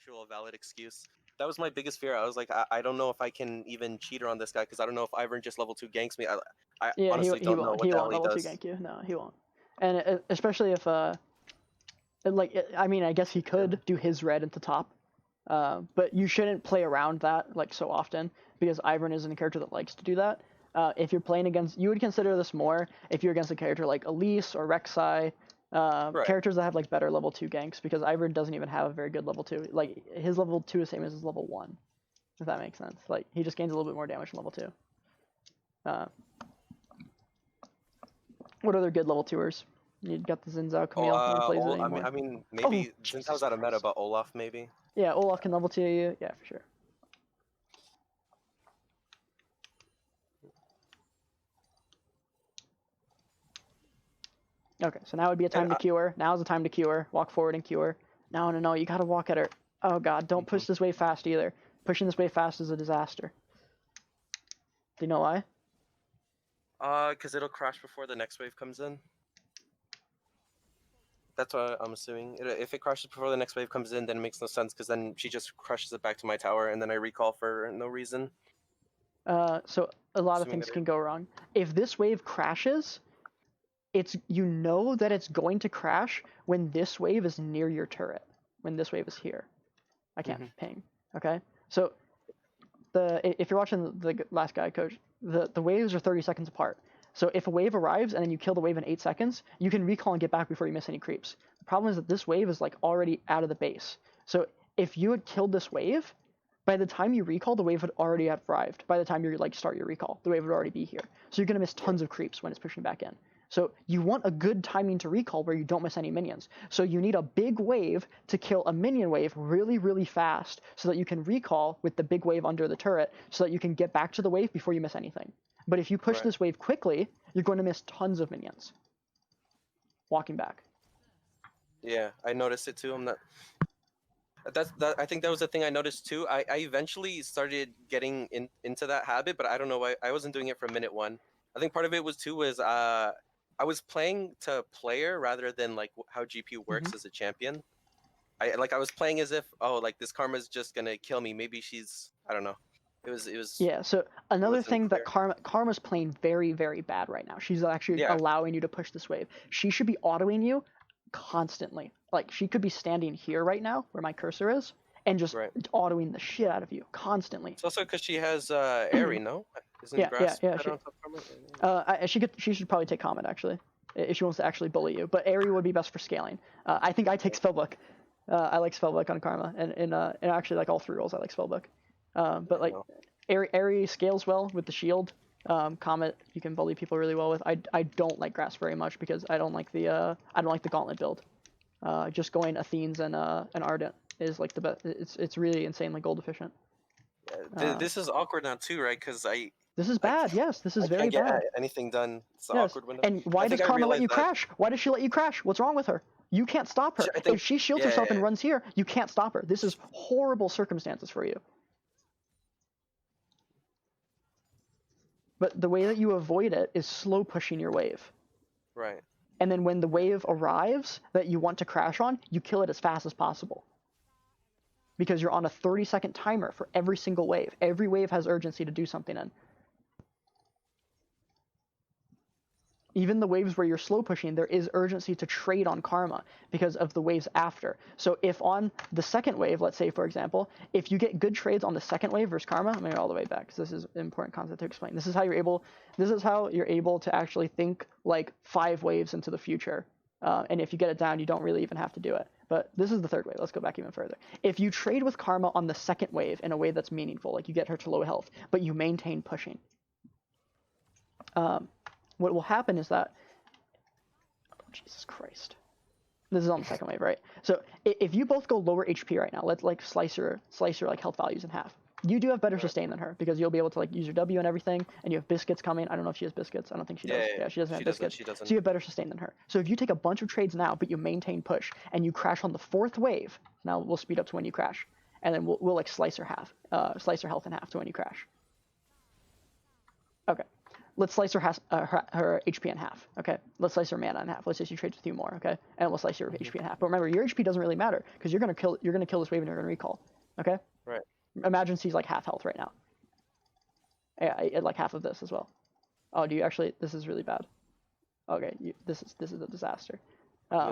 actual valid excuse. That was my biggest fear. I was like, I don't know if I can even cheat her on this guy because I don't know if Ivern just level 2 ganks me. I Yeah, honestly don't know what the hell he level does. 2 gank you. No, he won't. And especially if I mean, I guess he could do his red into top, but you shouldn't play around that like so often because Ivern isn't a character that likes to do that. If you're playing against, you would consider this more if you're against a character like Elise or Rek'Sai, characters that have like better level 2 ganks, because Ivern doesn't even have a very good level 2. Like his level 2 is the same as his level 1, if that makes sense. Like he just gains a little bit more damage from level 2. What other good level 2ers? You got the Xin Zhao Camille. No plays it anymore. I mean, maybe Xin Zhao's out of meta, but Olaf maybe. Yeah, Olaf can level 2 you. Yeah, for sure. Okay, so now would be a time to cure. Now's the time to cure. Walk forward and cure. No, you gotta walk at her. Oh god, don't push this wave fast either. Pushing this wave fast is a disaster. Do you know why? Because it'll crash before the next wave comes in. That's what I'm assuming. If it crashes before the next wave comes in, then it makes no sense, because then she just crushes it back to my tower, and then I recall for no reason. So a lot of things can go wrong. If this wave crashes, you know that it's going to crash when this wave is near your turret. When this wave is here. I can't ping. Okay? So if you're watching the last guy, coach, the waves are 30 seconds apart. So if a wave arrives and then you kill the wave in 8 seconds, you can recall and get back before you miss any creeps. The problem is that this wave is like already out of the base. So if you had killed this wave, by the time you recall, the wave had already arrived. By the time you like start your recall, the wave would already be here. So you're gonna miss tons of creeps when it's pushing back in. So you want a good timing to recall where you don't miss any minions. So you need a big wave to kill a minion wave really, really fast so that you can recall with the big wave under the turret so that you can get back to the wave before you miss anything. But if you push this wave quickly, you're going to miss tons of minions walking back. Yeah, I noticed it too. I think that was the thing I noticed too. I eventually started getting into that habit, but I don't know why. I wasn't doing it from minute 1. I think part of it was I was playing to player rather than like how GP works as a champion. I was playing as if, like this Karma's just gonna kill me. Maybe she's, I don't know. It was. Yeah. So another thing that Karma's playing very, very bad right now. She's actually allowing you to push this wave. She should be autoing you constantly. Like she could be standing here right now where my cursor is and just autoing the shit out of you constantly. It's also because she has Airy, no? Isn't Grass better on top Karma? She should probably take Comet actually, if she wants to actually bully you. But Airy would be best for scaling. I think I take Spellbook. I like Spellbook on Karma, and actually like all 3 roles I like Spellbook. But like Airy scales well with the shield. Comet you can bully people really well with. I don't like Grass very much because I don't like the Gauntlet build. Just going Athenes and Ardent is like the best. It's really insanely gold efficient. This is awkward now too, right? Because this is bad. Yes, this is very bad. I can't get anything done. It's the awkward window. And why does Karma let you crash? Why does she let you crash? What's wrong with her? You can't stop her. If she shields herself and runs here, you can't stop her. This is horrible circumstances for you. But the way that you avoid it is slow pushing your wave. Right. And then when the wave arrives that you want to crash on, you kill it as fast as possible. Because you're on a 30-second timer for every single wave. Every wave has urgency to do something in. Even the waves where you're slow pushing, there is urgency to trade on Karma because of the waves after. So if on the second wave, let's say for example, if you get good trades on the second wave versus Karma, I'm going to go all the way back because this is an important concept to explain. This is how you're able to actually think like 5 waves into the future. And if you get it down, you don't really even have to do it. But this is the third wave. Let's go back even further. If you trade with Karma on the second wave in a way that's meaningful, like you get her to low health, but you maintain pushing, what will happen is that, oh, Jesus Christ, this is on the second wave, right? So if you both go lower HP right now, let's like slice your like health values in half. You do have better sustain than her because you'll be able to like use your W and everything, and you have biscuits coming. I don't know if she has biscuits. I don't think she does. Yeah, she doesn't have biscuits. So you have better sustain than her. So if you take a bunch of trades now, but you maintain push, and you crash on the 4th wave, now we'll speed up to when you crash, and then we'll like slice her health in half to when you crash. Okay. let's slice her HP in half. Okay, let's slice her mana in half. Let's say she trades with you more. Okay, and we'll slice your HP in half. But remember, your HP doesn't really matter because you're gonna kill this wave and you're gonna recall. Okay. Right. Imagine she's like half health right now. Yeah, like half of this as well. Oh, do you actually? This is really bad. Okay, this is a disaster.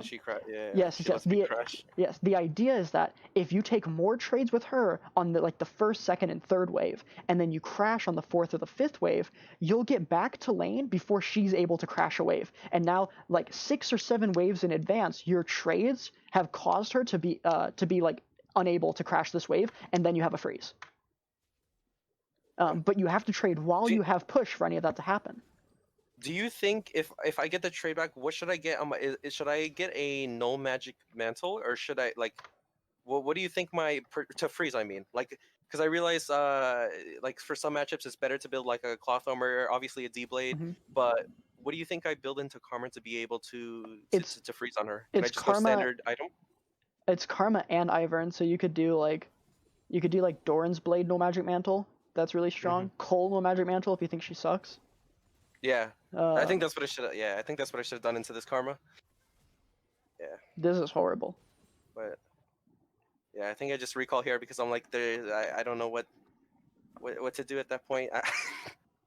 She crash. Yeah. Yes, She lets me crash. yes. The idea is that if you take more trades with her on the first, second, and third wave, and then you crash on the fourth or the fifth wave, you'll get back to lane before she's able to crash a wave. And now, like 6 or 7 waves in advance, your trades have caused her to be like unable to crash this wave, and then you have a freeze. But you have to trade while you have push for any of that to happen. Do you think if I get the trade back, what should I get? Should I get a no magic mantle, or should I like? What do you think to freeze? I mean, like, because I realize like for some matchups it's better to build like a cloth armor, obviously a D blade. But what do you think I build into Karma to be able to freeze on her? Can I just go standard item? It's Karma and Ivern, so you could do like Doran's blade no magic mantle. That's really strong. Cole no magic mantle if you think she sucks. Yeah, I think that's what I should. Yeah, I think that's what I should have done into this Karma. Yeah. This is horrible. But yeah, I think I just recall here because I'm like, I don't know what to do at that point.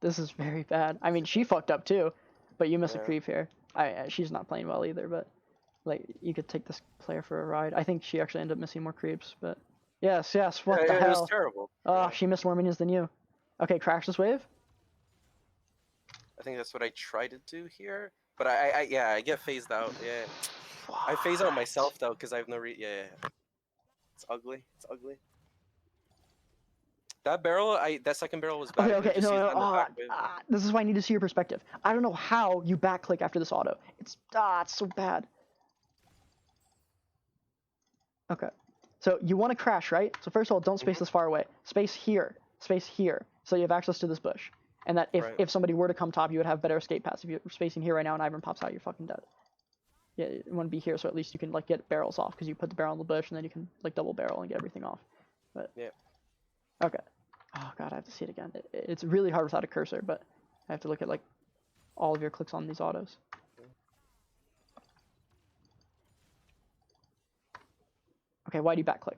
This is very bad. I mean, she fucked up too, but you miss a creep here. She's not playing well either, but like you could take this player for a ride. I think she actually ended up missing more creeps, but yes, what the hell? It was terrible. Oh, she missed more minions than you. Okay, crash this wave. I think that's what I try to do here, but I get phased out. Yeah, I phase out myself though because I have no yeah. It's ugly. It's ugly. That barrel, that second barrel was bad. Okay, no. This is why I need to see your perspective. I don't know how you backclick after this auto. It's so bad. Okay, so you want to crash, right? So first of all, don't space this far away. Space here, so you have access to this bush. And that if somebody were to come top, you would have better escape paths. If you're spacing here right now and Ivern pops out, you're fucking dead. Yeah, you want to be here so at least you can like get barrels off because you put the barrel in the bush and then you can like double barrel and get everything off. But yeah. Okay. Oh god, I have to see it again. It's really hard without a cursor, but I have to look at like all of your clicks on these autos. Okay, why do you backclick?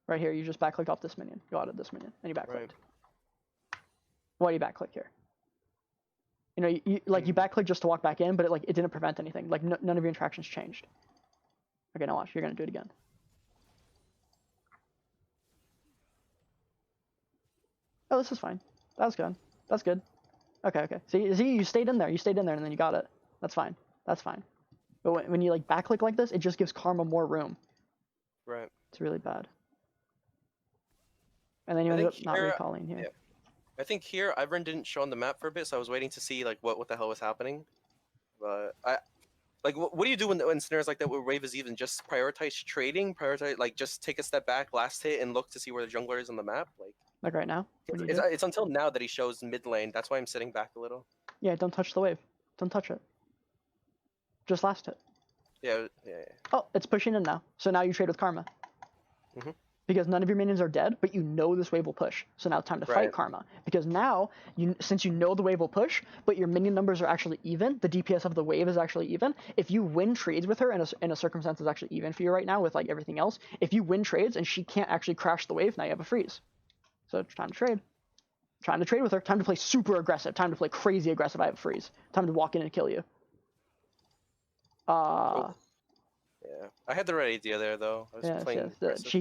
Right here, you just backclicked off this minion. You added this minion, and you backclicked. Right. Why do you backclick here? You know, you backclick just to walk back in, but it didn't prevent anything. Like none of your interactions changed. Okay, now watch. You're gonna do it again. Oh, this is fine. That's good. That's good. Okay. See, you stayed in there. You stayed in there, and then you got it. That's fine. That's fine. But when you like backclick like this, it just gives Karma more room. Right. It's really bad. And then you ended up not recalling here. Yeah. I think here Ivern didn't show on the map for a bit, so I was waiting to see like what the hell was happening. But what do you do when scenarios like that where wave is even? Just prioritize trading, just take a step back, last hit, and look to see where the jungler is on the map, like right now. It's until now that he shows mid lane. That's why I'm sitting back a little. Yeah, don't touch the wave. Don't touch it. Just last hit. Yeah. Oh, it's pushing in now. So now you trade with Karma. Because none of your minions are dead, but you know this wave will push. So now it's time to fight Karma. Because now, since you know the wave will push, but your minion numbers are actually even, the DPS of the wave is actually even, if you win trades with her, in a circumstance that's actually even for you right now with like everything else, if you win trades and she can't actually crash the wave, now you have a freeze. So it's time to trade. Time to trade with her. Time to play super aggressive. Time to play crazy aggressive. I have a freeze. Time to walk in and kill you. Yeah, I had the right idea there though. I was playing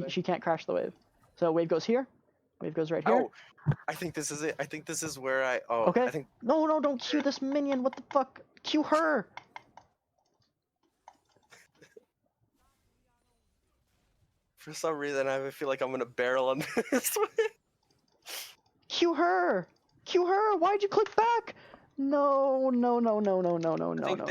she can't crash the wave. So wave goes here. Wave goes right here. Oh, I think this is it. I think this is where I. Oh, okay. I think... No, don't Q this minion. What the fuck? Q her. For some reason, I feel like I'm gonna barrel on this one. Q her. Why'd you click back? No. I think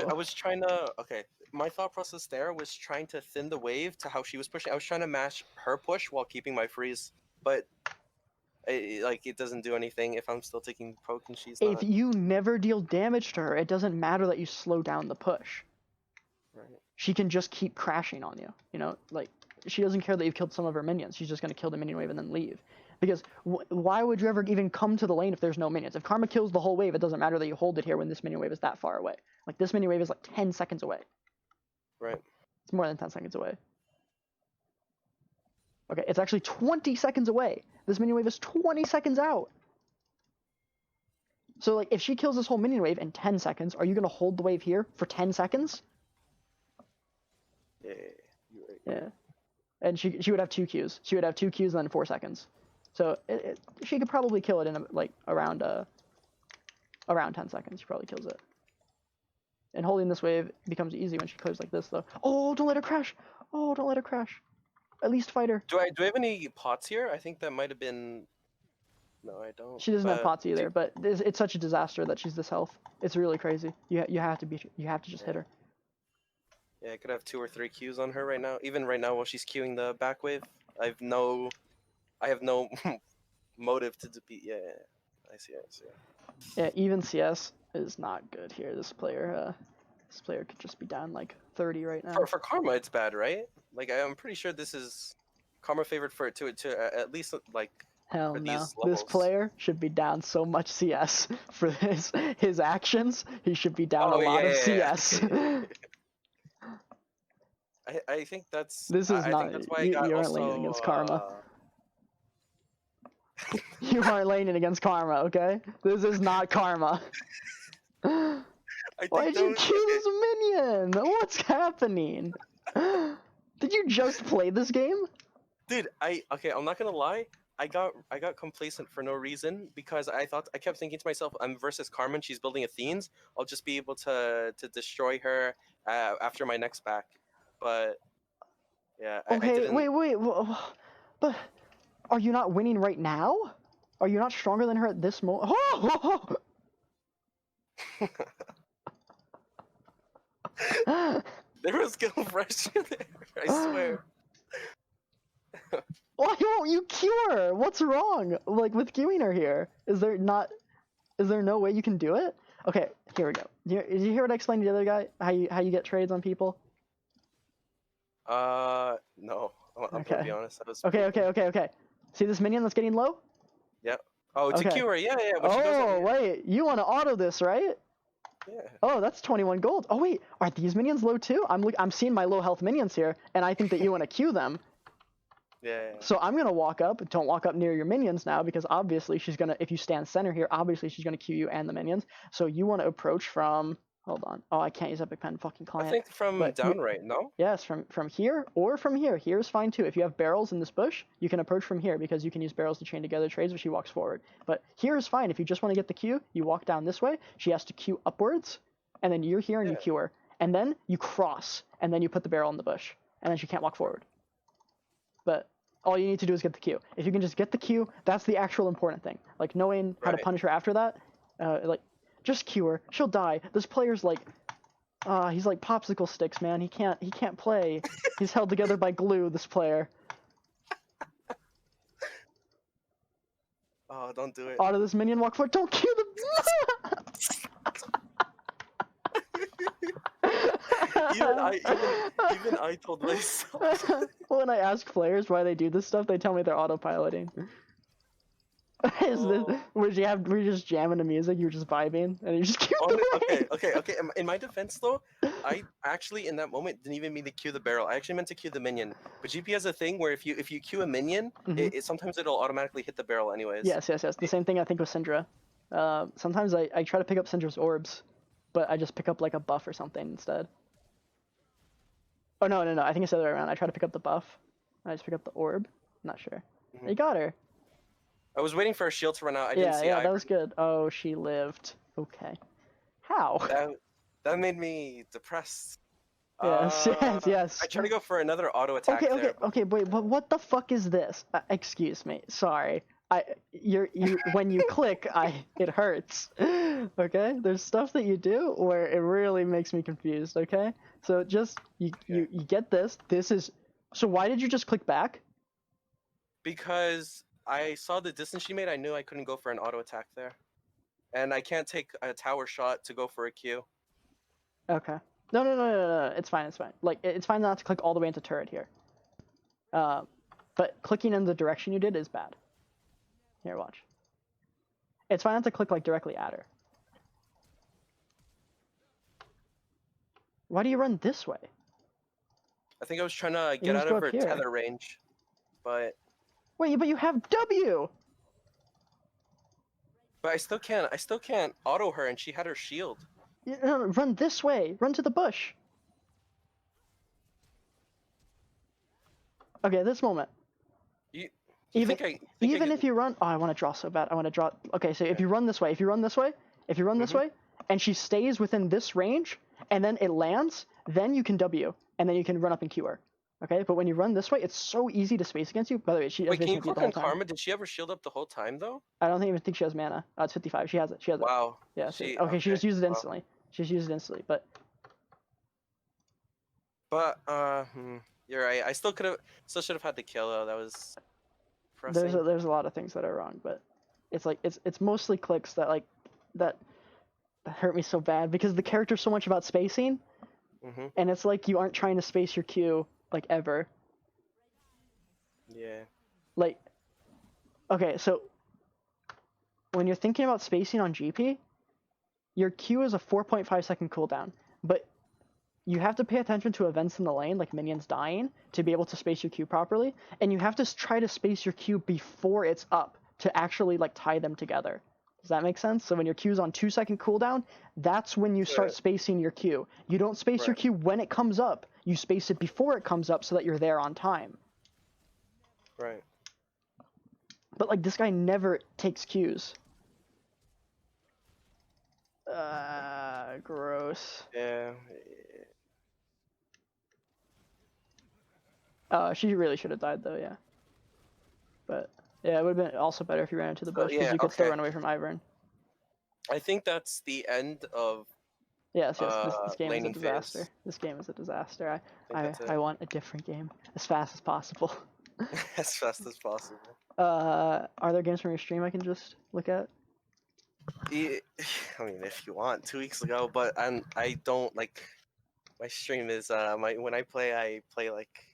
I was trying to. Okay. My thought process there was trying to thin the wave to how she was pushing. I was trying to match her push while keeping my freeze, but it doesn't do anything if I'm still taking poke and she's not. If you never deal damage to her, it doesn't matter that you slow down the push. Right. She can just keep crashing on you. You know, like she doesn't care that you've killed some of her minions. She's just gonna kill the minion wave and then leave. Because why would you ever even come to the lane if there's no minions? If Karma kills the whole wave, it doesn't matter that you hold it here when this minion wave is that far away. Like, this minion wave is like 10 seconds away. Right. It's more than 10 seconds away. Okay, it's actually 20 seconds away. This minion wave is 20 seconds out. So, like, if she kills this whole minion wave in 10 seconds, are you going to hold the wave here for 10 seconds? Yeah. You're right. Yeah. And she would have 2 Qs. She would have 2 Qs and then 4 seconds. So, she could probably kill it in, like, around 10 seconds. She probably kills it. And holding this wave becomes easy when she clears like this, though. Oh, don't let her crash! Oh, don't let her crash. At least fight her. Do I have any pots here? I think that might have been. No, I don't. She doesn't have pots either, but it's such a disaster that she's this health. It's really crazy. You have to just hit her. Yeah, I could have 2 or 3 Qs on her right now. Even right now, while she's queuing the back wave, I have no motive to defeat. Yeah, I see. Yeah, even CS is not good here. This player could just be down like 30 right now. For Karma, it's bad, right? Like, I'm pretty sure this is Karma favored for it to at least like. Hell no. This player should be down so much CS for his actions. He should be down a lot of CS. I think that's. This is not. That's why you aren't laning against Karma. You aren't laning against Karma, okay? This is not Karma. Why did you kill this minion? What's happening? Did you just play this game? Dude, I'm not gonna lie. I got complacent for no reason because I kept thinking to myself, I'm versus Carmen. She's building Athenes. I'll just be able to destroy her after my next back. But yeah. Okay, wait. But are you not winning right now? Are you not stronger than her at this moment? There was skill pressure there. I swear. Why won't you cure? What's wrong? Like with queuing her here? Is there no way you can do it? Okay, here we go. Did you hear what I explained to the other guy? How you get trades on people? No. I'm gonna be honest. Okay. See this minion that's getting low? Yep. Oh, to cure her. Yeah. Wait. You want to auto this, right? Yeah. Oh, that's 21 gold. Oh wait, are these minions low too? I'm seeing my low health minions here, and I think that you want to queue them. Yeah. So I'm gonna walk up. Don't walk up near your minions now, because obviously she's gonna. If you stand center here, obviously she's gonna queue you and the minions. So you want to approach from. Hold on. Oh, I can't use Epic Pen. Fucking client. I think from down right. No. Yes, from here or from here. Here's fine too. If you have barrels in this bush, you can approach from here because you can use barrels to chain together trades if she walks forward. But here is fine. If you just want to get the queue, you walk down this way. She has to queue upwards, and then you're here and you queue her, and then you cross, and then you put the barrel in the bush, and then she can't walk forward. But all you need to do is get the queue. If you can just get the queue, that's the actual important thing. Like knowing how to punish her after that, like just queue her. She'll die. This player's like, he's like popsicle sticks, man. He can't play. He's held together by glue. This player. Oh, don't do it. Auto this minion, walk forward. Don't queue the. even I told myself. When I ask players why they do this stuff, they tell me they're autopiloting. We're just jamming the music, you're just vibing, and you just keep Okay. In my defense, though, I actually in that moment didn't even mean to queue the barrel. I actually meant to queue the minion. But GP has a thing where if you queue a minion, it sometimes it'll automatically hit the barrel anyways. Yes. The same thing I think with Syndra. Sometimes I try to pick up Syndra's orbs, but I just pick up like a buff or something instead. Oh no! I think it's the other way around. I try to pick up the buff. I just pick up the orb. I'm not sure. You got her. I was waiting for a shield to run out. I didn't see. Yeah, that was good. Oh, she lived. Okay. How? That made me depressed. Yes. I try to go for another auto attack. Okay. Wait, but what the fuck is this? Excuse me. Sorry. When you click, it hurts. Okay. There's stuff that you do where it really makes me confused. Okay. So just you get this. This is. So why did you just click back? Because I saw the distance she made. I knew I couldn't go for an auto attack there, and I can't take a tower shot to go for a Q. Okay. No. It's fine. Like it's fine not to click all the way into turret here. But clicking in the direction you did is bad. Here, watch. It's fine not to click like directly at her. Why do you run this way? I think I was trying to You get can just out go of up her here. tether range, but Wait, but you have W. I still can't. I still can't auto her, and she had her shield. No, run this way. Run to the bush. Okay, this moment. You Even think even I if you run, oh, I want to draw so bad. I want to draw. Okay, so if you run this way, if you run this way, and she stays within this range, and then it lands, then you can W, and then you can run up and Q her. Okay, but when you run this way, it's so easy to space against you. By the way, she has Wait, can you space against you click the whole on time. Karma? Did she ever shield up the whole time though? I don't even think she has mana. Oh, it's 55. She has it. She has it. Wow. Yeah. Okay. She just used it Wow. instantly. She just used it instantly. But you're right. I still still should have had the kill though. That was there's pressing. a lot of things that are wrong. But it's like it's mostly clicks that like that hurt me so bad because the character's so much about spacing, and it's like you aren't trying to space your Q like ever. Yeah. Like, okay, so when you're thinking about spacing on GP, your Q is a 4.5 second cooldown, but you have to pay attention to events in the lane, like minions dying, to be able to space your Q properly, and you have to try to space your Q before it's up to actually like tie them together. Does that make sense? So when your Q's on 2 second cooldown, that's when you start spacing your Q. You don't space your Q when it comes up. You space it before it comes up so that you're there on time. Right. But like this guy never takes Qs. Gross. Yeah. She really should have died though, yeah. But yeah, it would have been also better if you ran into the bush because Yeah. you could still Okay. run away from Ivern. I think that's the end of Yes, this game is a laning disaster. phase. This game is a disaster. I think that's I it. want a different game as fast as possible. As fast as possible. Are there games from your stream I can just look at? I mean, if you want, 2 weeks ago, but I don't like my stream is when I play like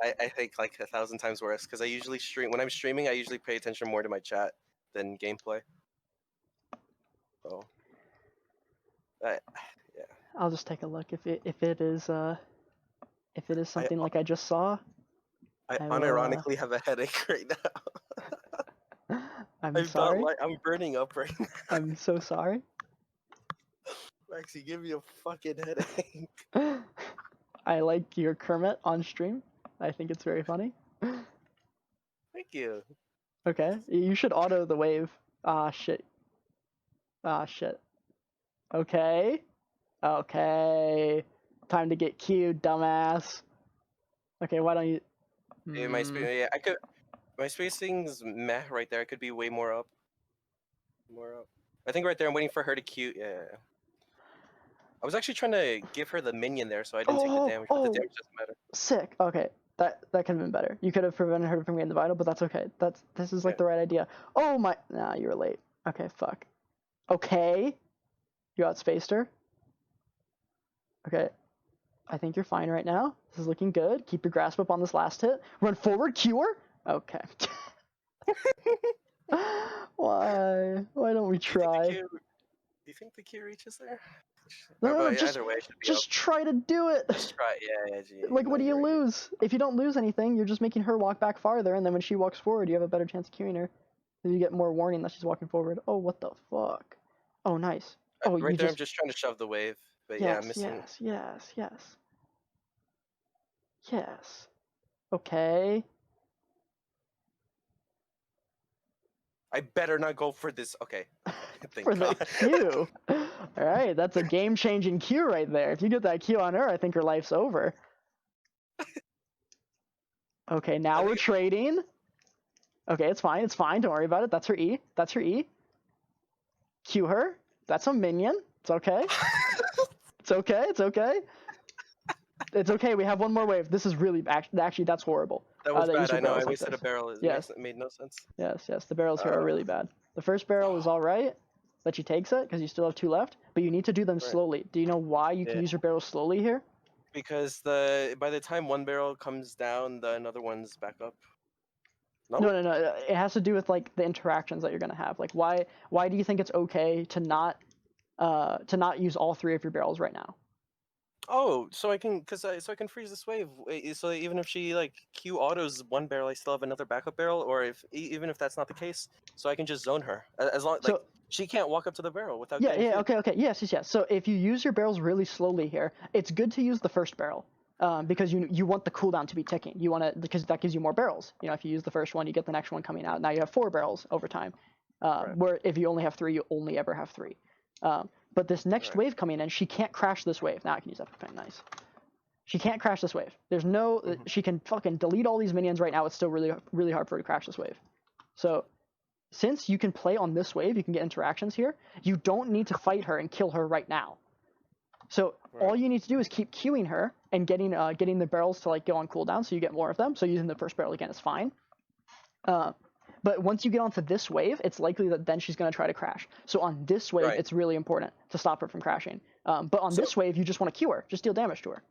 I think like 1,000 times worse because I usually stream when I'm streaming. I usually pay attention more to my chat than gameplay. So, yeah. I'll just take a look if it is something like I just saw. I I will, unironically have a headache right now. I'm sorry. I'm burning up right now. I'm so sorry. Maxie, give me a fucking headache. I like your Kermit on stream. I think it's very funny. Thank you. Okay, you should auto the wave. Ah, shit. Ah, shit. Okay. Okay. Time to get queued, dumbass. Okay, why don't you... Yeah, my spacing's meh right there. I could be way more up. I think right there I'm waiting for her to queue. Yeah. I was actually trying to give her the minion there so I didn't take the damage, but the damage doesn't matter. Sick. Okay. That could have been better. You could have prevented her from getting the vital, but that's okay. This is like the right idea. Oh my... Nah, you were late. Okay, fuck. Okay. You outspaced her. Okay. I think you're fine right now. This is looking good. Keep your grasp up on this last hit. Run forward, cure. Okay. Why? Why don't we try? Do you think the Q reaches there? No, either way, just try to do it. Just try. Yeah. Like, what do you lose? If you don't lose anything, you're just making her walk back farther, and then when she walks forward, you have a better chance of queuing her. Then you get more warning that she's walking forward. Oh, what the fuck? Oh, nice. Oh, right there, I'm just trying to shove the wave, but yeah, I'm missing. Yes. Okay. I better not go for this. Okay. For the Q. All right, that's a game-changing Q right there. If you get that Q on her, I think her life's over. Okay, now we're trading. Okay, it's fine. Don't worry about it. That's her E. Q her. That's a minion. It's okay. It's okay. We have one more wave. This is really actually that's horrible. That was bad. I know. I wasted a barrel. It made no sense. Yes. The barrels here are really bad. The first barrel is all right, that she takes it because you still have 2 left, but you need to do them slowly. Do you know why you can use your barrel slowly here? Because by the time one barrel comes down, the another one's back up. No. No. It has to do with like the interactions that you're gonna have. Like why do you think it's okay to not use all three of your barrels right now? Oh, so I can, so I can freeze this wave. So even if she like Q autos one barrel, I still have another backup barrel. Or if even if that's not the case, so I can just zone her as long like So she can't walk up to the barrel without yeah, getting yeah, Q'd. okay. Yes. So if you use your barrels really slowly here, it's good to use the first barrel. Because you want the cooldown to be ticking. You want to, because that gives you more barrels. You know, if you use the first one, you get the next one coming out. Now you have 4 barrels over time. Right. Where if you only have 3, you only ever have 3. But this next Right. wave coming in, she can't crash this wave. Now I can use that pen. Nice. She can't crash this wave. There's no. Mm-hmm. She can fucking delete all these minions right now. It's still really hard for her to crash this wave. So since you can play on this wave, you can get interactions here. You don't need to fight her and kill her right now. So Right. all you need to do is keep queuing her and getting the barrels to like go on cooldown, so you get more of them. So using the first barrel again is fine. But once you get onto this wave, it's likely that then she's going to try to crash. So on this wave, Right. it's really important to stop her from crashing. But on So this wave, you just want to queue her, just deal damage to her.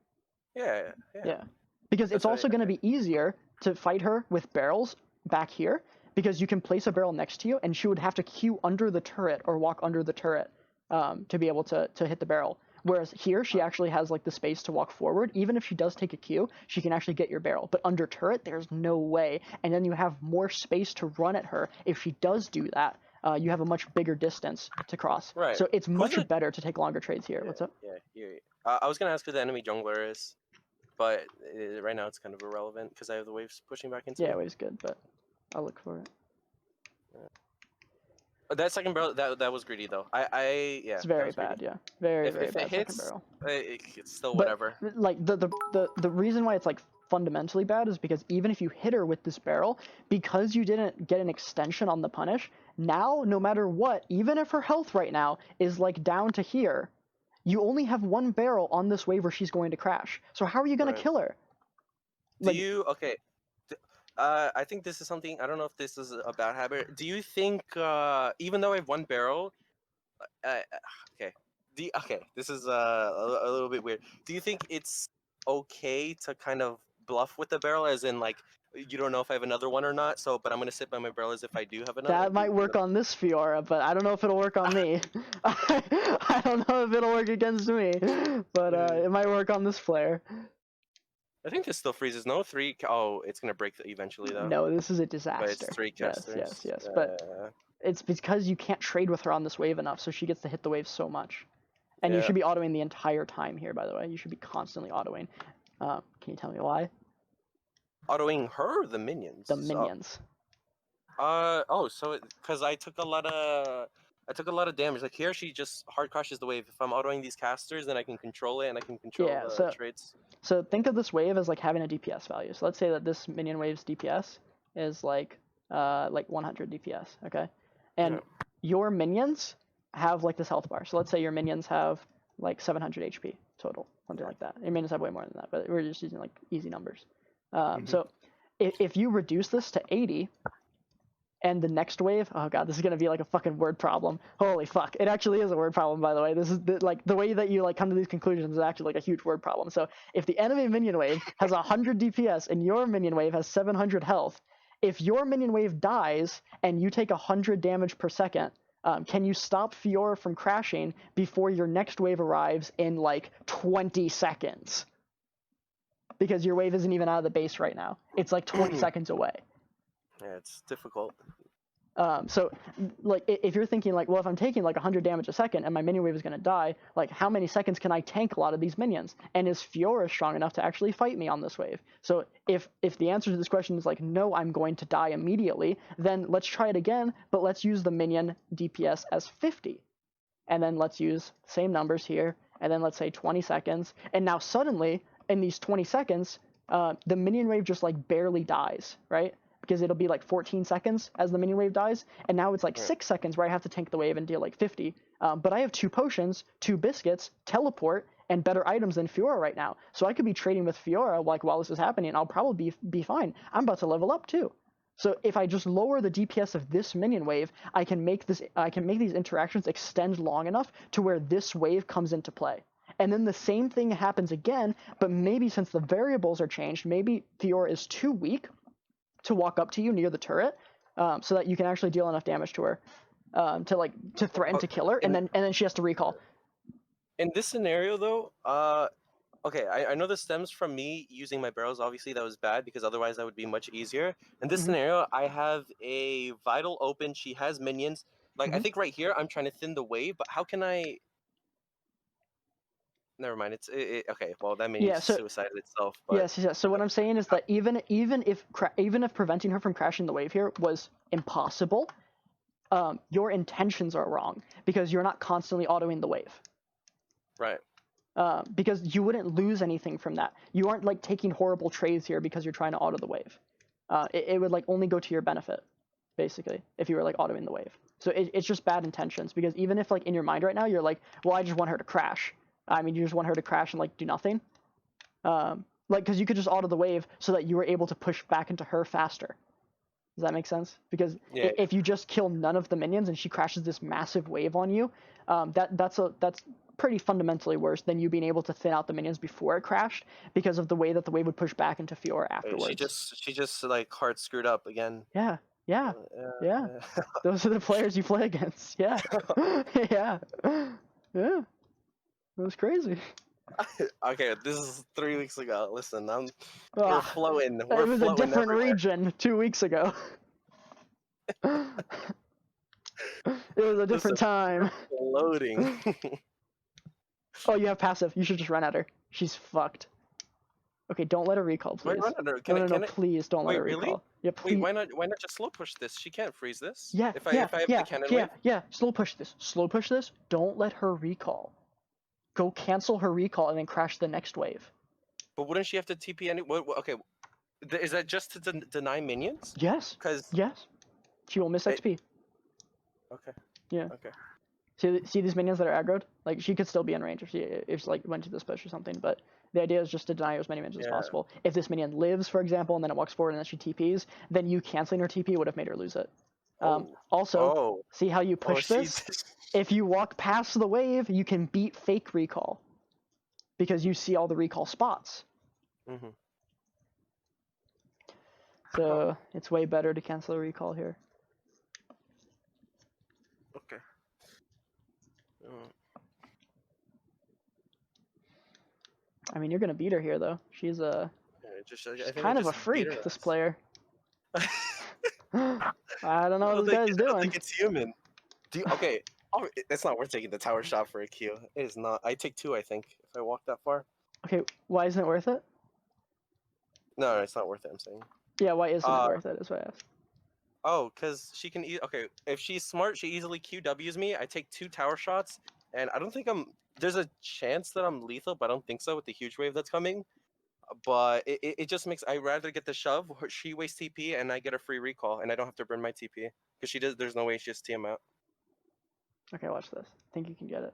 yeah. Yeah, because it's That's also what going to be easier to fight her with barrels back here, because you can place a barrel next to you, and she would have to queue under the turret or walk under the turret to be able to hit the barrel. Whereas here, she actually has like the space to walk forward. Even if she does take a queue, she can actually get your barrel. But under turret, there's no way. And then you have more space to run at her. If she does do that, you have a much bigger distance to cross. Right. So it's Who's much the better to take longer trades here. yeah What's up? yeah. I was gonna ask who the enemy jungler is, but right now it's kind of irrelevant because I have the waves pushing back into Yeah, me. wave's good, but I'll look for it. Yeah. That second barrel that was greedy though. Yeah, It's that very was greedy. bad, yeah. Very If it bad second hits, barrel. it's still But whatever. like the reason why it's like fundamentally bad is because even if you hit her with this barrel, because you didn't get an extension on the punish, now no matter what, even if her health right now is like down to here, you only have 1 barrel on this wave where she's going to crash. So how are you gonna Right. kill her? Do Like you okay? I think this is something. I don't know if this is a bad habit. Do you think, even though I have 1 barrel, uh, okay, okay, this is a little bit weird. Do you think it's okay to kind of bluff with the barrel, as in like you don't know if I have another one or not? So, but I'm gonna sit by my barrel as if I do have another. that might work on this Fiora, but I don't know if it'll work on me. I don't know if it'll work against me, but it might work on this player. I think this still freezes. No 3. Oh, it's gonna break eventually though. No, this is a But it's disaster. 3 casters. Yes. But it's because you can't trade with her on this wave enough, so she gets to hit the wave so much. And you Yeah. should be autoing the entire time here, by the way. You should be constantly autoing. Can you tell me why? Autoing her or the minions? The minions. Oh, so because I took a lot of damage. Like here, she just hard crushes the wave. If I'm autoing these casters, then I can control it and I can control Yeah, the trades. so think of this wave as like having a DPS value. So let's say that this minion wave's DPS is like 100 DPS, okay? Yeah. And your minions have like this health bar. So let's say your minions have like 700 HP total, something like that. Your minions have way more than that, but we're just using like easy numbers. So if you reduce this to 80, and the next wave, oh god, this is gonna be like a fucking word problem. Holy fuck, it actually is a word problem, by the way. This is like the way that you like come to these conclusions is actually like a huge word problem. So if the enemy minion wave has 100 DPS and your minion wave has 700 health, if your minion wave dies and you take 100 damage per second, can you stop Fiora from crashing before your next wave arrives in like 20 seconds? Because your wave isn't even out of the base right now. It's like 20 seconds away. Yeah, it's difficult. So, like, if you're thinking, like, well, if I'm taking, like, 100 damage a second and my minion wave is going to die, like, how many seconds can I tank a lot of these minions? And is Fiora strong enough to actually fight me on this wave? So, if the answer to this question is, like, no, I'm going to die immediately, then let's try it again, but let's use the minion DPS as 50. And then let's use the same numbers here, and then let's say 20 seconds. And now suddenly, in these 20 seconds, the minion wave just, like, barely dies, right? Because it'll be like 14 seconds as the minion wave dies, and now it's like 6 seconds where I have to tank the wave and deal like 50. But I have 2 potions, 2 biscuits, teleport, and better items than Fiora right now. So I could be trading with Fiora like while this is happening, and I'll probably be fine. I'm about to level up too. So if I just lower the DPS of this minion wave, I can make these interactions extend long enough to where this wave comes into play. And then the same thing happens again, but maybe since the variables are changed, maybe Fiora is too weak to walk up to you near the turret, so that you can actually deal enough damage to her, to threaten to kill her, and then she has to recall. In this scenario, though, okay, I know this stems from me using my barrels. Obviously, that was bad because otherwise that would be much easier. In this scenario, I have a Vital open. She has minions. Like, I think right here, I'm trying to thin the wave, but how can I... Never mind. Okay, well, that minion just suicided itself, but... Yes. So what I'm saying is that even if preventing her from crashing the wave here was impossible, your intentions are wrong because you're not constantly autoing the wave. Right. Because you wouldn't lose anything from that. You aren't like taking horrible trades here because you're trying to auto the wave. It would like only go to your benefit, basically, if you were like autoing the wave. So it's just bad intentions, because even if like in your mind right now you're like, well, I just want her to crash. I mean, you just want her to crash and like do nothing. Like, because you could just auto the wave so that you were able to push back into her faster. Does that make sense? Because if you just kill none of the minions and she crashes this massive wave on you, that's pretty fundamentally worse than you being able to thin out the minions before it crashed because of the way that the wave would push back into Fiora afterwards. She just like hard screwed up again. Yeah. Those are the players you play against. Yeah. Yeah. It was crazy. Okay, this is 3 weeks ago. Listen, we're flowing. It was a different region 2 weeks ago. It was a different time. Loading. Oh, you have passive. You should just run at her. She's fucked. Okay, don't let her recall, please. Wait, run at her. No, please don't let her recall. Really? Yeah, please. Wait, why not just slow push this? She can't freeze this. Yeah, if I have the cannon wave? Slow push this. Slow push this. Don't let her recall. Go cancel her recall and then crash the next wave. But wouldn't she have to TP any? Okay, is that just to deny minions? Yes. Yes. She will miss XP. Okay. Yeah. Okay. See these minions that are aggroed? Like, she could still be in range if she like went to this push or something, but the idea is just to deny her as many minions as possible. If this minion lives, for example, and then it walks forward and then she TPs, then you canceling her TP would have made her lose it. See how you push this? If you walk past the wave, you can beat fake recall because you see all the recall spots. So it's way better to cancel a recall here. Okay. I mean, you're gonna beat her here, though. She's kind of a freak, this player. I don't know what this guy's doing. I don't think it's human. Okay, it's not worth taking the tower shot for a Q. It is not. I take 2, I think, if I walk that far. Okay, why isn't it worth it? No, it's not worth it, I'm saying. Yeah, why isn't it worth it, is what I asked. Oh, because she can okay, if she's smart, she easily QWs me. I take 2 tower shots, and I don't think there's a chance that I'm lethal, but I don't think so with the huge wave that's coming. But it just makes... I'd rather get the shove. She wastes TP, and I get a free recall, and I don't have to burn my TP. Because there's no way she just TM out. Okay, watch this. Think you can get it.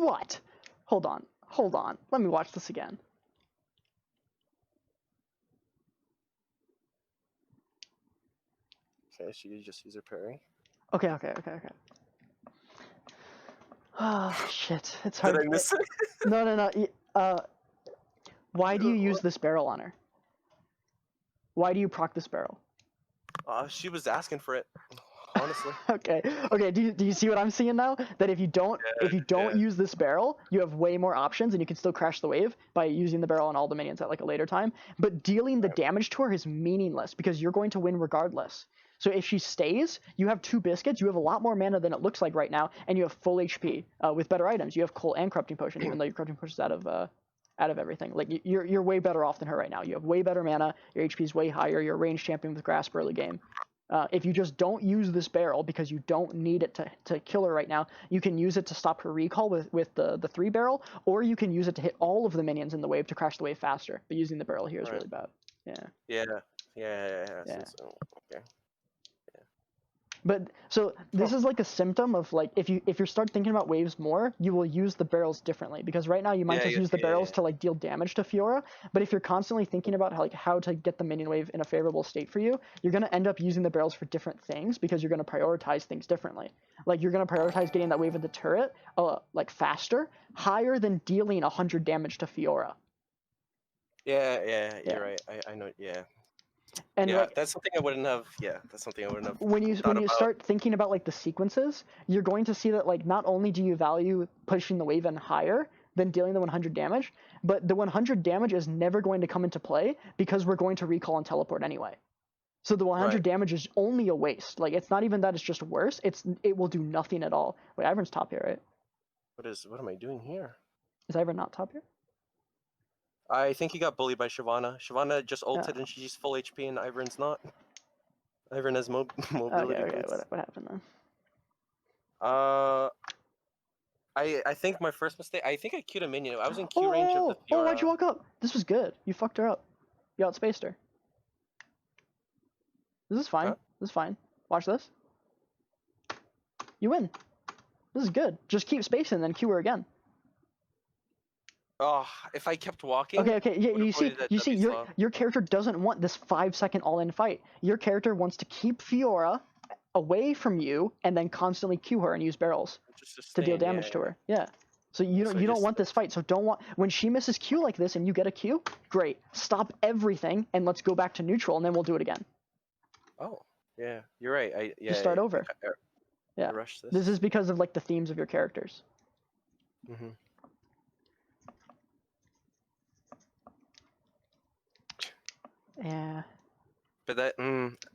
What? Hold on. Let me watch this again. Okay, she just use her parry. Okay. Oh, shit. It's hard. Did I miss it? No. Why do you use this barrel on her? Why do you proc this barrel? She was asking for it, honestly. Okay. Do you see what I'm seeing now? That if you don't use this barrel, you have way more options, and you can still crash the wave by using the barrel on all the minions at like a later time. But dealing the damage to her is meaningless because you're going to win regardless. So if she stays, you have 2 biscuits, you have a lot more mana than it looks like right now, and you have full HP with better items. You have Coal and Corrupting Potion, even though your Corrupting Potion is out of everything. Like, you're way better off than her right now. You have way better mana, your HP is way higher, you're a range champion with Grasp early game. If you just don't use this barrel because you don't need it to kill her right now, you can use it to stop her recall with the 3 barrel, or you can use it to hit all of the minions in the wave to crash the wave faster. But using the barrel here is really bad. Yeah. So, okay. But so this is like a symptom of like if you start thinking about waves more, you will use the barrels differently, because right now you might just use the barrels to like deal damage to Fiora. But if you're constantly thinking about how to get the minion wave in a favorable state for you, you're gonna end up using the barrels for different things because you're gonna prioritize things differently. Like, you're gonna prioritize getting that wave at the turret like faster, higher than dealing 100 damage to Fiora. Yeah, Yeah. you're right. I know. Yeah, And yeah. like That's something I wouldn't have. Yeah, that's something I wouldn't have when thought you about. start thinking about like the sequences, you're going to see that like not only do you value pushing the wave in higher than dealing the 100 damage, but the 100 damage is never going to come into play because we're going to recall and teleport anyway. So the 100 Right. damage is only a waste. Like it's not even that it's just worse. It will do nothing at all. Wait, Ivern's top here, right? What am I doing here? Is Ivern not top here? I think he got bullied by Shyvana. Shyvana just Yeah. ulted and she's full HP and Ivern's not. Ivern has Okay, mobility okay. boots. What happened then? Uh, I think my first mistake. I think I queued a minion. I was in Q range of the Oh! Why'd you Fiora. walk up? This was good. You fucked her up. You outspaced her. This is fine. Huh? This is fine. Watch this. You win. This is good. Just keep spacing, then Q her again. Oh, if I kept walking, Okay. Yeah, would have avoided that you see, W slot. your character doesn't want this 5-second all-in fight. Your character wants to keep Fiora away from you and then constantly Q her and use barrels Just to deal sustain. damage to her. Yeah. So So I you don't just want this fight. So don't want when she misses Q like this and you get a Q, great. Stop everything and let's go back to neutral and then we'll do it again. Oh, yeah, you're right. Just start over. I Yeah. rushed this. This is because of like the themes of your characters. Mm-hmm. Yeah. But that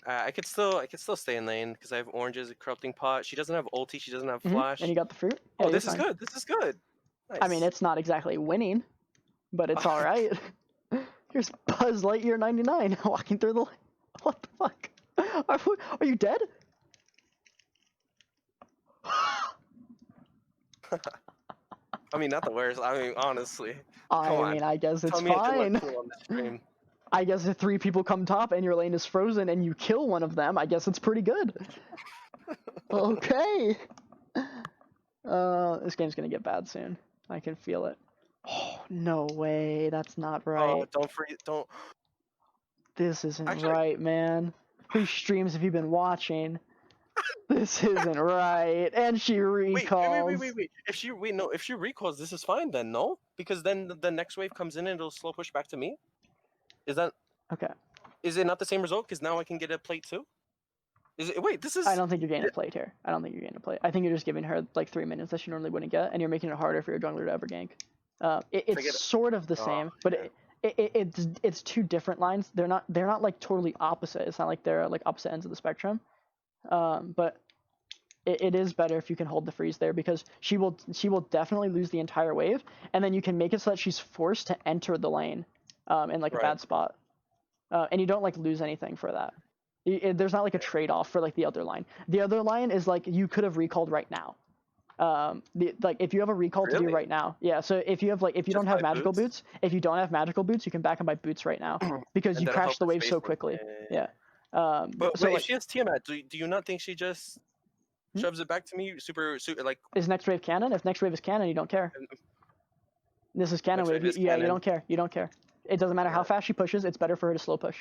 I could still stay in lane because I have oranges, a corrupting pot. She doesn't have ulti. She doesn't have And flash. you got the fruit? Yeah, Oh, you're this is fine. good. This is good. Nice. I mean, it's not exactly winning, but it's all right. Here's Buzz Lightyear 99 walking through the. What the fuck? Are you dead? I mean, not the worst. I mean, honestly, come I on. mean, I guess Tell it's me a good luck fine. pool on the stream. I guess if 3 people come top and your lane is frozen and you kill one of them, I guess it's pretty good. Okay. This game's gonna get bad soon. I can feel it. Oh, no way. That's not right. Oh, don't freeze. Don't. This isn't Actually, right, man. Whose streams have you been watching? This isn't right. And she recalls. wait. If she if she recalls, this is fine then, no? Because then the next wave comes in and it'll slow push back to me. Is that? Okay. Is it not the same result? Because now I can get a plate too. Is it? Wait, this is. I don't think you're getting a plate here. I don't think you're getting a plate. I think you're just giving her like 3 minutes that she normally wouldn't get, and you're making it harder for your jungler to ever gank. It's sort of the same, but it's 2 different lines. They're not like totally opposite. It's not like they're like opposite ends of the spectrum. But it is better if you can hold the freeze there because she will definitely lose the entire wave, and then you can make it so that she's forced to enter the lane in like a bad spot, and you don't like lose anything for that. There's not like a trade-off for like the other line. The other line is like you could have recalled right now. Like if you have a recall to do right now, yeah. So if you have like if you Just don't have buy magical boots? if you don't have magical boots, you can back and buy boots right now because And you that'll crashed help the with wave so spacing. quickly. Yeah. But So wait, like, if she has Tiamat, do you not think she just shoves it back to me? Super like. is next wave canon? If next wave is canon, you don't care. This is canon Next wave. wave is Yeah, you canon. don't care. You don't care. It doesn't matter how fast she pushes. It's better for her to slow push.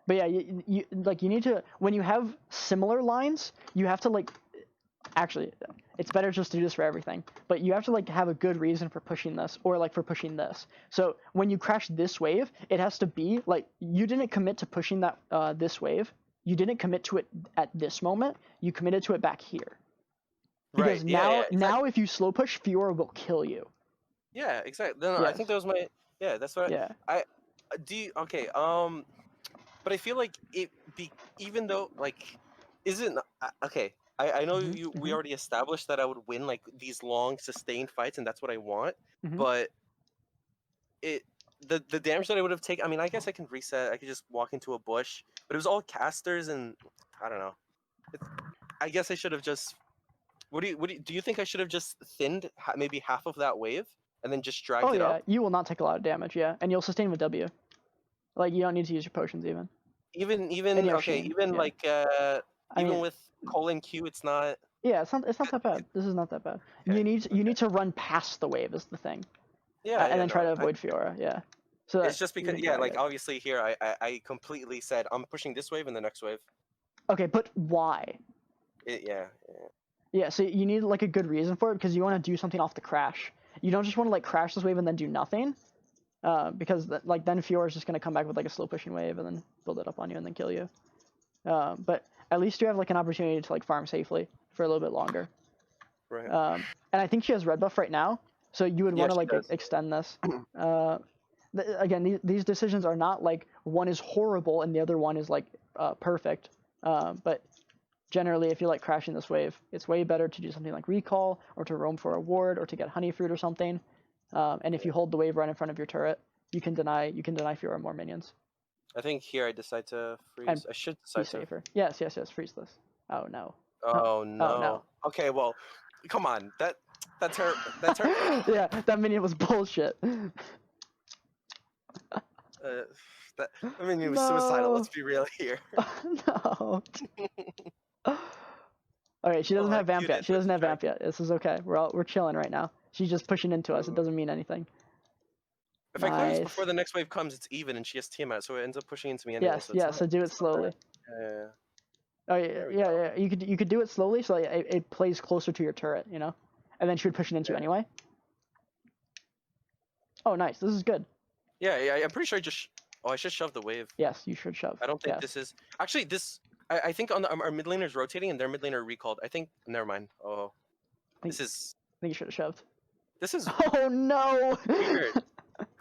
But yeah, you like you need to when you have similar lines, you have to like actually it's better just to do this for everything. But you have to like have a good reason for pushing this or like for pushing this. So when you crash this wave, it has to be like you didn't commit to pushing that this wave. You didn't commit to it at this moment. You committed to it back here. Because Right. Yeah. Exactly. now if you slow push, Fiora will kill you. Yeah. Exactly. No, I Yes. think that was my. Yeah. That's what Yeah. I do. Okay. But I feel like even though like isn't okay. I know we already established that I would win like these long sustained fights and that's what I want. But the damage that I would have taken. I mean, I guess I can reset. I could just walk into a bush, but it was all casters and I don't know. I guess I should have just. What do you think I should have just thinned maybe half of that wave and then just dragged it up? You will not take a lot of damage. Yeah, and you'll sustain with W. Like you don't need to use your potions even. Even okay, even like even with colon Q, it's not. Yeah, it's not that bad. This is not that bad. Okay. You need to run past the wave is the thing. Yeah, and then try to avoid Fiora. Yeah. So it's just because like obviously here I completely said I'm pushing this wave and the next wave. Okay, but why? Yeah. Yeah, so you need like a good reason for it because you want to do something off the crash. you don't just want to like crash this wave and then do nothing, because like then Fiora is just gonna come back with like a slow pushing wave and then build it up on you and then kill you. But at least you have like an opportunity to like farm safely for a little bit longer. Right. And I think she has red buff right now, so you would want to like extend this. Again, these decisions are not like one is horrible and the other one is like perfect. But generally, if you like crashing this wave, it's way better to do something like recall or to roam for a ward or to get honey fruit or something. And if you hold the wave right in front of your turret, you can deny Fiora more minions. I think here I decide to freeze. And I should be decide to. safer. Yes, freeze this. Oh no. Oh no. Oh no. Okay, well, come on. That's her. That's her. Yeah, that minion was bullshit. That minion was suicidal. Let's be real here. No. Okay, she doesn't have vamp yet. She doesn't have vamp yet. This is okay. We're chilling right now. She's just pushing into us. It doesn't mean anything. If I clear this before the next wave comes, it's even, and she has Tiamat, so it ends up pushing into me anyway. Yes, so do it slowly. Yeah. Oh yeah. You could do it slowly, so like, it plays closer to your turret, you know, and then she would push it into you anyway. Oh, nice. This is good. Yeah. I'm pretty sure I should shove the wave. Yes, you should shove. I don't think this is actually this. I think on our mid laner is rotating and their mid laner recalled. I think. Never mind. Oh, I think you should have shoved. This is. Oh no. Weird.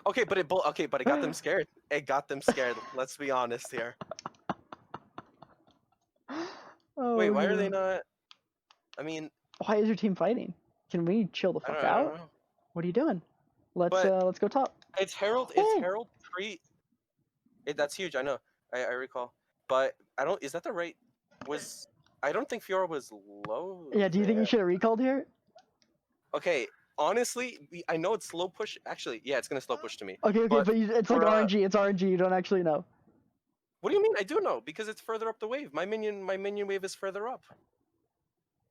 Okay, but it got them scared. It got them scared. Let's be honest here. Oh, wait, why are they not? I mean, why is your team fighting? Can we chill the fuck out? What are you doing? Let's go top. It's Herald. It's Herald pre. That's huge. I know. I recall. But I don't. Is that the right? I don't think Fiora was low. Yeah. Do you think you should have recalled here? Okay. Honestly, I know it's slow push. Actually, yeah, it's gonna slow push to me. Okay, but it's like RNG. It's RNG. You don't actually know. What do you mean? I do know because it's further up the wave. My minion wave is further up.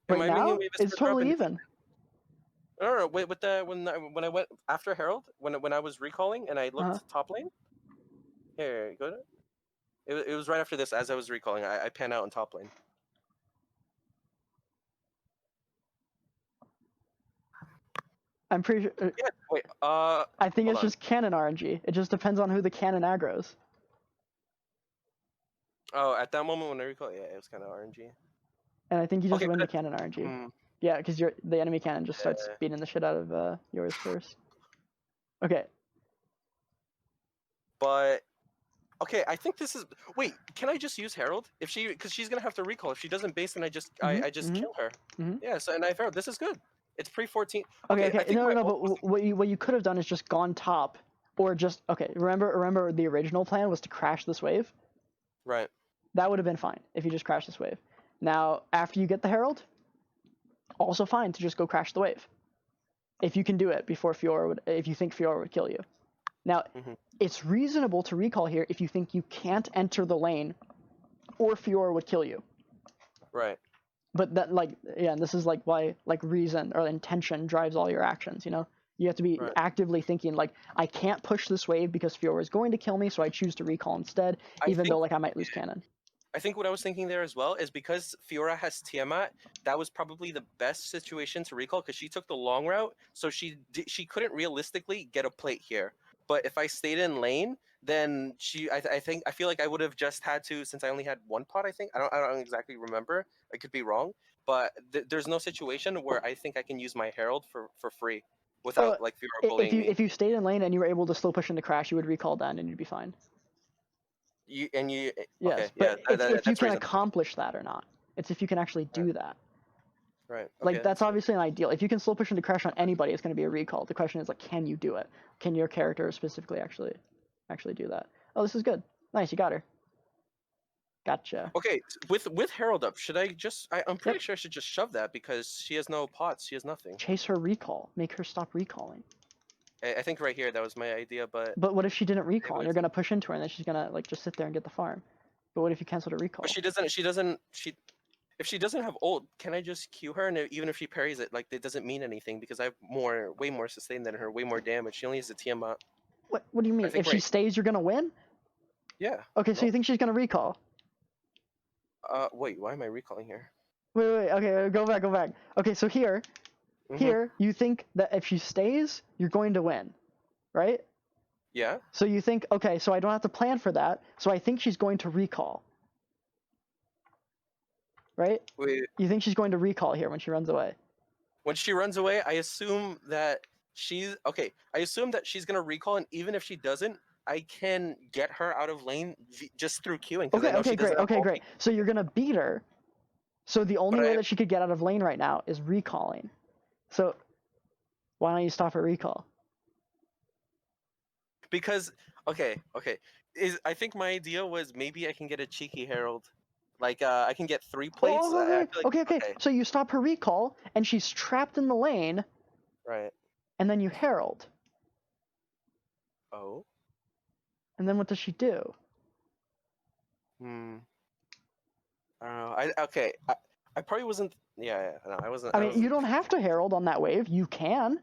And right now, it's totally even. No. Wait, when I went after Herald, when I was recalling and I looked top lane. Here, go to. It was right after this as I was recalling. I pan out in top lane. I'm pretty sure. Yeah. Wait. I think it's just cannon RNG. It just depends on who the cannon aggroes. Oh, at that moment when I recall, yeah, it was kind of RNG. And I think you just win the cannon RNG. Yeah, because the enemy cannon just starts beating the shit out of yours first. Okay. But okay, I think this is. Wait, can I just use Herald because she's gonna have to recall. If she doesn't base, then I just kill her. Yeah. So and I have Herald. This is good. It's pre-14. Okay. No. But what you could have done is just gone top, or just Remember the original plan was to crash this wave. Right. That would have been fine if you just crashed this wave. Now, after you get the Herald, also fine to just go crash the wave. If you can do it before if you think Fiora would kill you. Now, it's reasonable to recall here if you think you can't enter the lane or Fiora would kill you. Right. But that and this is why reason or intention drives all your actions, you know? You have to be actively thinking I can't push this wave because Fiora is going to kill me, so I choose to recall instead, even though I might lose cannon. I think what I was thinking there as well is because Fiora has Tiamat, that was probably the best situation to recall because she took the long route, so she couldn't realistically get a plate here. But if I stayed in lane, then I feel like I would have just had to, since I only had one pot. I think I don't exactly remember. I could be wrong, but there's no situation where I think I can use my Herald for free without Fiora bullying me. If you stayed in lane and you were able to slow push into crash, you would recall then and you'd be fine. Yes, okay, but if you can accomplish that or not. It's if you can actually do that. Right. Okay, that's obviously an ideal. If you can slow push into crash on anybody, it's going to be a recall. The question is can you do it? Can your character specifically actually do that? Oh, this is good. Nice, you got her. Gotcha. Okay, with Herald up, should I just? I'm pretty sure I should just shove that because she has no pots. She has nothing. Chase her recall. Make her stop recalling. I think right here that was my idea, but. But what if she didn't recall? And you're gonna push into her, and then she's gonna just sit there and get the farm. But what if you canceled a recall? But she doesn't. If she doesn't have ult, can I just Q her? And even if she parries it, it doesn't mean anything because I have way more sustain than her, way more damage. She only has a Tiamat. What do you mean? If she stays, you're gonna win? Yeah. Okay, so you think she's gonna recall? Wait, why am I recalling here? Wait. Okay, go back. Okay, so here, Here, you think that if she stays, you're going to win, right? Yeah. So you think, okay, so I don't have to plan for that, so I think she's going to recall. Right? Wait, You think she's going to recall here when she runs away. when she runs away, I assume that she's okay. I assume that she's gonna recall, and even if she doesn't, I can get her out of lane just through queuing because I know she doesn't have Great. So you're gonna beat her. So the only way that she could get out of lane right now is recalling. So why don't you stop her recall? Because okay, I think my idea was maybe I can get a cheeky herald, like I can get 3 plates. Okay. So you stop her recall, and she's trapped in the lane. Right. And then you herald. Oh. And then what does she do? I don't know. I probably wasn't. Yeah. No, I wasn't. I mean, you don't have to herald on that wave. You can.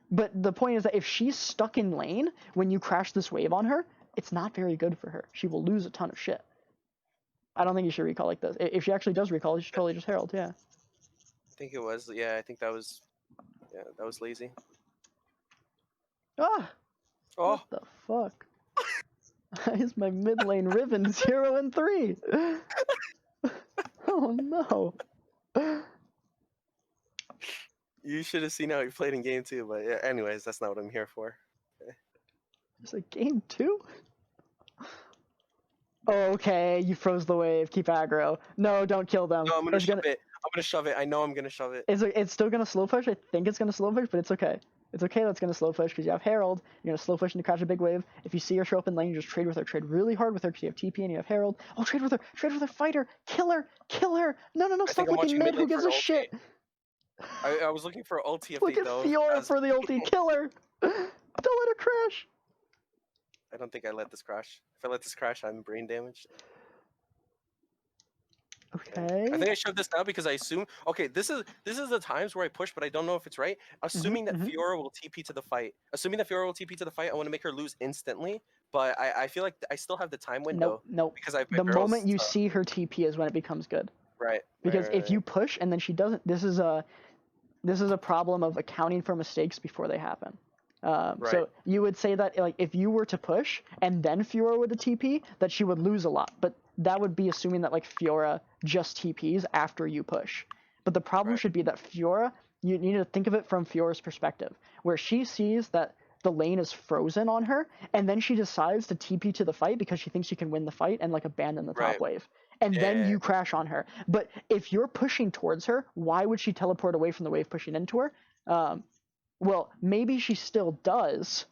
But the point is that if she's stuck in lane when you crash this wave on her, it's not very good for her. She will lose a ton of shit. I don't think you should recall like this. If she actually does recall, you should totally just herald, yeah. I think it was. Yeah, I think that was. Yeah, that was lazy. Ah! Oh. What the fuck? Why is my mid lane Riven 0 and 3? Oh no. You should have seen how he played in game 2, but yeah, anyways, that's not what I'm here for. Okay. It's like game 2? Okay, you froze the wave. Keep aggro. No, don't kill them. No, I'm gonna shove it. I'm gonna shove it. I know I'm gonna shove it. It's still gonna slow push. I think it's gonna slow push, but it's okay. It's okay that's gonna slow push because you have Herald. You're gonna slow push and crash a big wave. If you see her show up in lane, you just trade with her. Trade really hard with her because you have TP and you have Herald. Oh, trade with her. Trade with her. Fight her. Kill her. Kill her. No. Stop looking mid. Who gives a shit? I was looking for ulti if Look they at dove. Fiora for the ulti. Kill her. Don't let her crash. I don't think I let this crash. If I let this crash, I'm brain damaged. Okay. I think I shoved this now because I assume. Okay, this is the times where I push, but I don't know if it's right. Assuming that Fiora will TP to the fight. Assuming that Fiora will TP to the fight, I want to make her lose instantly. But I feel like I still have the time window. Nope. Because I have the moment you see her TP is when it becomes good. Right. Because if you push and then she doesn't, this is a problem of accounting for mistakes before they happen. So you would say that like if you were to push and then Fiora would TP, that she would lose a lot. But that would be assuming that like Fiora just TPs after you push. But the problem should be that Fiora, you need to think of it from Fiora's perspective, where she sees that the lane is frozen on her, and then she decides to TP to the fight because she thinks she can win the fight and like abandon the top wave. And then you crash on her. But if you're pushing towards her, why would she teleport away from the wave pushing into her? Well, maybe she still does,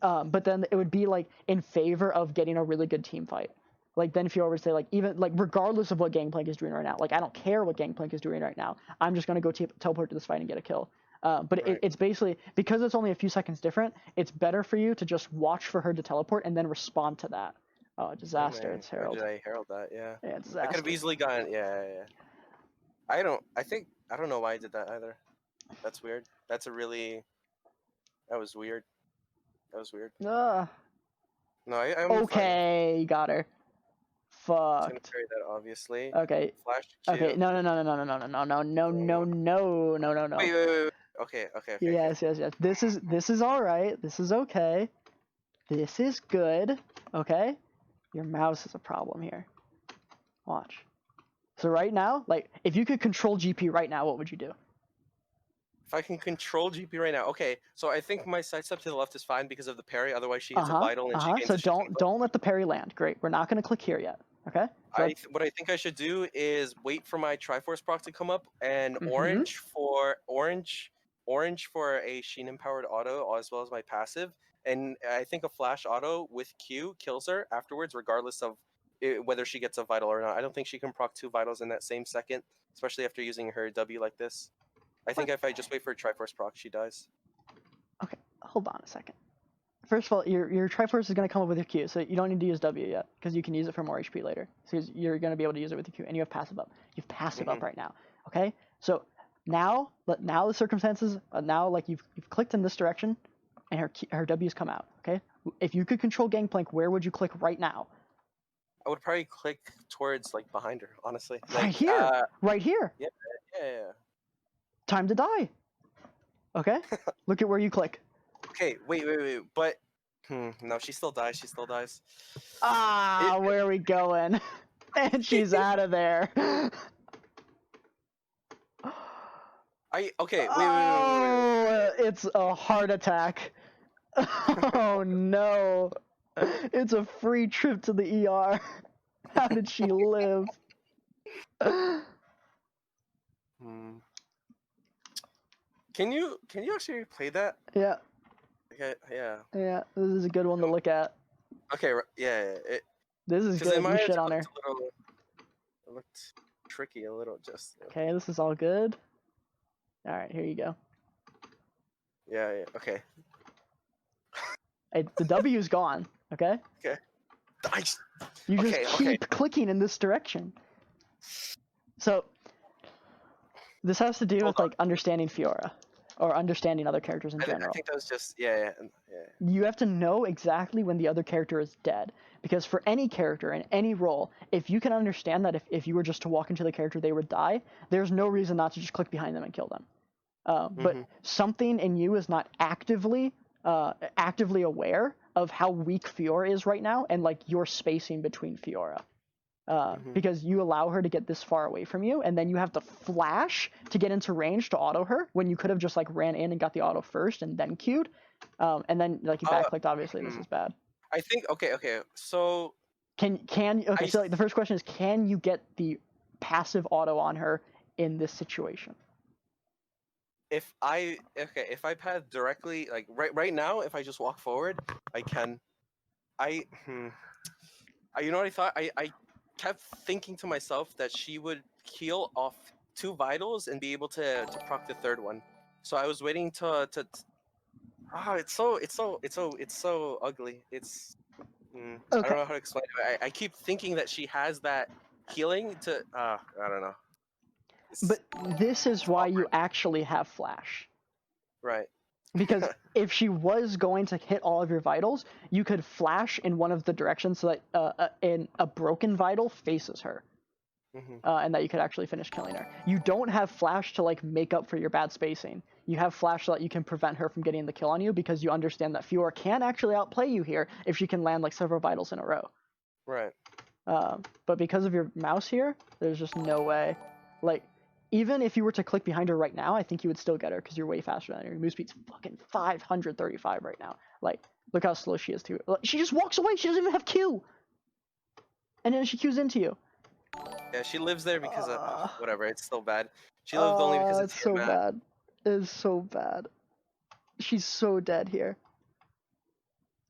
but then it would be like in favor of getting a really good team fight. Like then if you always say like even like regardless of what Gangplank is doing right now, like I don't care what Gangplank is doing right now. I'm just gonna go teleport to this fight and get a kill. But it's basically because it's only a few seconds different. It's better for you to just watch for her to teleport and then respond to that. Oh, disaster! It's Herald. Did I herald that? Yeah. Yeah, disaster. I could have easily gotten. Yeah. I don't know why I did that either. That's weird. That was weird. No, I okay, you got her. Fucked. I'm gonna carry that obviously. Okay. Flash. Okay. No. Wait. Okay. Yes. This is all right. This is okay. This is good. Okay. Your mouse is a problem here. Watch. So right now, like, if you could control GP right now, what would you do? If I can control GP right now, okay. So I think my sidestep to the left is fine because of the parry. Otherwise, she hits a vital and she gains. So don't let the parry land. Great. We're not going to click here yet. Okay. So what I think I should do is wait for my Triforce proc to come up and orange for a Sheen empowered auto as well as my passive. And I think a flash auto with Q kills her afterwards, regardless of whether she gets a vital or not. I don't think she can proc 2 vitals in that same second, especially after using her W like this. I think if I just wait for a Triforce proc, she dies. Okay, hold on a second. First of all, your Triforce is going to come up with your Q, so you don't need to use W yet, because you can use it for more HP later. So you're going to be able to use it with your Q, and you have passive up. You have passive up right now, okay? So now the circumstances, now like you've clicked in this direction, and her W's come out, okay? If you could control Gangplank, where would you click right now? I would probably click towards like behind her, honestly. Right here. Right here. Yeah. Time to die. Okay? Look at where you click. Okay, wait. But no, she still dies. She still dies. Ah, where are we going? And she's out of there. Okay. Wait. Oh, it's a heart attack. Oh no. It's a free trip to the ER. How did she live? Hmm. Can you actually play that? Yeah, Okay, yeah. yeah. This is a good one to look at. Okay, yeah. This is Because in good. my You eyes shit on her. it looked tricky a little. Just Okay, this is all good. All right, here you go. yeah. Okay. The W's gone. Okay. Okay. Nice. You just Okay. keep clicking in this direction. So this has to do Hold with on. like understanding Fiora, or understanding other characters in I general. think that was just yeah. You have to know exactly when the other character is dead. Because for any character in any role, if you can understand that if you were just to walk into the character, they would die, there's no reason not to just click behind them and kill them. But something in you is not actively aware of how weak Fiora is right now, and like your spacing between Fiora. Because you allow her to get this far away from you, and then you have to flash to get into range to auto her when you could have just like ran in and got the auto first and then queued, and then like you backclicked. Obviously, this is bad. I think okay. So Okay? So like the first question is, can you get the passive auto on her in this situation? if I path directly like right now, if I just walk forward, I can. I you know what I thought? I kept thinking to myself that she would heal off 2 vitals and be able to proc the third one. So I was waiting to it's so ugly. I don't Okay, know how to explain it. I keep thinking that she has that healing to I don't know. but It's this is why you awkward. actually have flash. Right. Because if she was going to hit all of your vitals, you could flash in one of the directions so that in a broken vital faces her, and that you could actually finish killing her. You don't have flash to like make up for your bad spacing. You have flash so that you can prevent her from getting the kill on you, because you understand that Fiora can actually outplay you here if she can land like several vitals in a row. Right. But because of your mouse here, there's just no way. Like, even if you were to click behind her right now, I think you would still get her because you're way faster than her. Your move speed's fucking 535 right now. Like, look how slow she is too. Like, she just walks away. She doesn't even have Q. And then she Qs into you. Yeah, she lives there because of whatever. It's still bad. She lives only because It's it's your so map. bad. It is so bad. She's so dead here.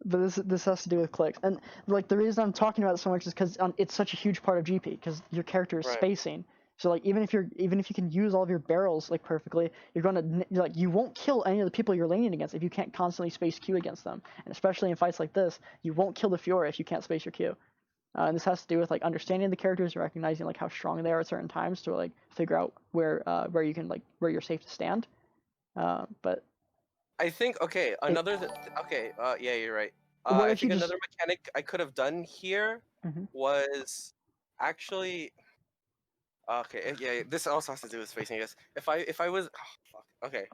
But this has to do with clicks, and like the reason I'm talking about it so much is because it's such a huge part of GP, because your character is Right. spacing. So like even if you can use all of your barrels like perfectly, you're gonna like you won't kill any of the people you're laning against if you can't constantly space Q against them, and especially in fights like this, you won't kill the Fiora if you can't space your Q. And this has to do with like understanding the characters, recognizing like how strong they are at certain times to like figure out where you can like where you're safe to stand. But I think okay. Okay. Yeah, you're right. what I if you think just another mechanic I could have done here Mhm. was actually okay. Yeah, this also has to do with spacing. I guess if I was fuck. Okay.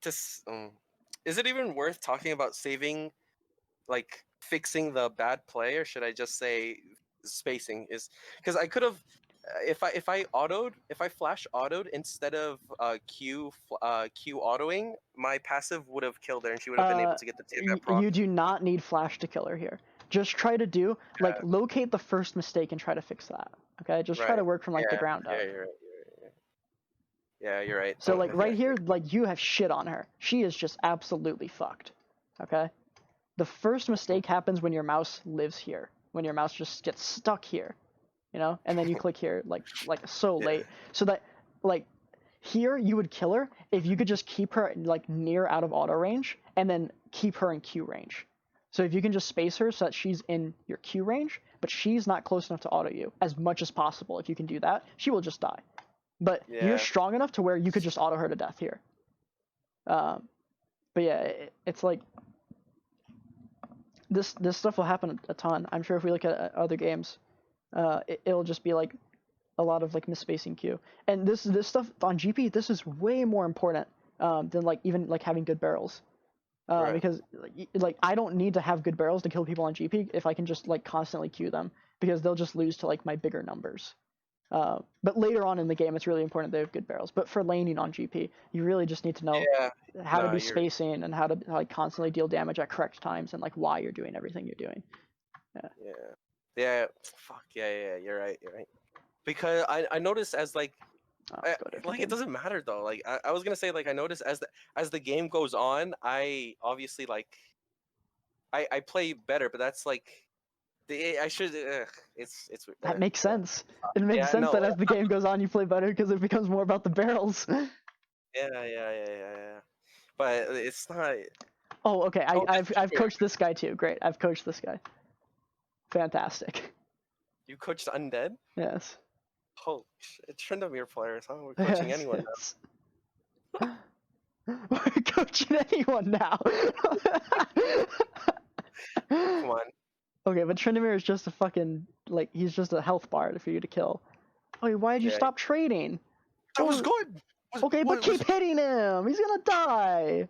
Is it even worth talking about saving, like fixing the bad play, or should I just say spacing is because I could have if I flash autoed instead of Q autoing, my passive would have killed her and she would have been able to get the Tiamat proc. You do not need flash to kill her here. Just try to do like locate the first mistake and try to fix that. Okay, just try Right. to work from like the ground Yeah, up. you're right. Yeah, you're right. So like right here, like you have shit on her. She is just absolutely fucked. Okay, the first mistake happens when your mouse lives here. When your mouse just gets stuck here, you know, and then you click here like so late. So that like here you would kill her if you could just keep her like near out of auto range and then keep her in Q range. So if you can just space her so that she's in your Q range, but she's not close enough to auto you as much as possible, if you can do that, she will just die. But you're strong enough to where you could just auto her to death here. But yeah, it's like this stuff will happen a ton. I'm sure if we look at other games, it'll just be like a lot of like misspacing Q. And this stuff on GP, this is way more important than like even like having good barrels. Right. Because like I don't need to have good barrels to kill people on GP if I can just like constantly queue them, because they'll just lose to like my bigger numbers. But later on in the game, it's really important they have good barrels. But for laning on GP, you really just need to know Yeah. how to No, do you're. spacing and how to like constantly deal damage at correct times and like why you're doing everything you're doing. Yeah. Yeah. Fuck. Yeah. You're right. You're right. Because I noticed as like. Oh, let's go to a different Like it game. doesn't matter though. Like I was gonna say like I noticed as the game goes on, I obviously like I play better, but that's like I should. It's. That makes sense. It makes Yeah. sense No. that as the game goes on, you play better because it becomes more about the barrels. Yeah. But it's not. Oh, okay. Oh, this is I've weird. coached this guy too. Great. I've coached this guy. Fantastic. You coached undead? Yes. Holy shit! Tryndamere players, huh? We're coaching Yes. anyone Yes. We're coaching anyone now. now. Come on. Okay, but Tryndamere is just a fucking like he's just a health bar for you to kill. Oh, why did you Yeah. stop trading? That was Oh, good. okay, but keep hitting him. He's gonna die.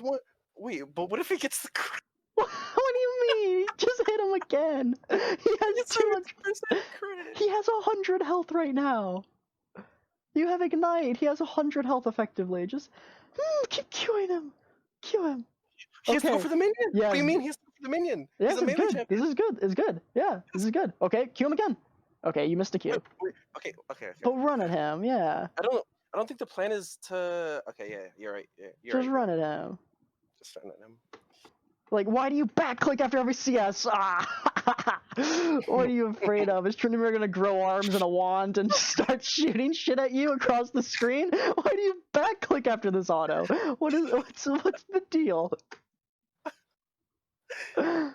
What? Wait, but what if he gets the crit? What do you mean? Just hit him again. He has It's 200. 100% crit. He has 100 health right now. You have Ignite. He has 100 health effectively. Just keep queuing him. Queue him. He has to go for the minion. Yeah. What do you mean he has to go for the minion? Yes, He's a it's melee good. champion. This is good. It's good. Yeah, this is good. Okay, queue him again. Okay, you missed a queue. Wait, okay. But run at him. Yeah. I don't think the plan is to. Okay, yeah, you're right. Yeah, you're Just right. run at him. Just run at him. Like, why do you back click after every CS? Ah! What are you afraid of? Is Tryndamere gonna grow arms and a wand and start shooting shit at you across the screen? Why do you back click after this auto? What's the deal? I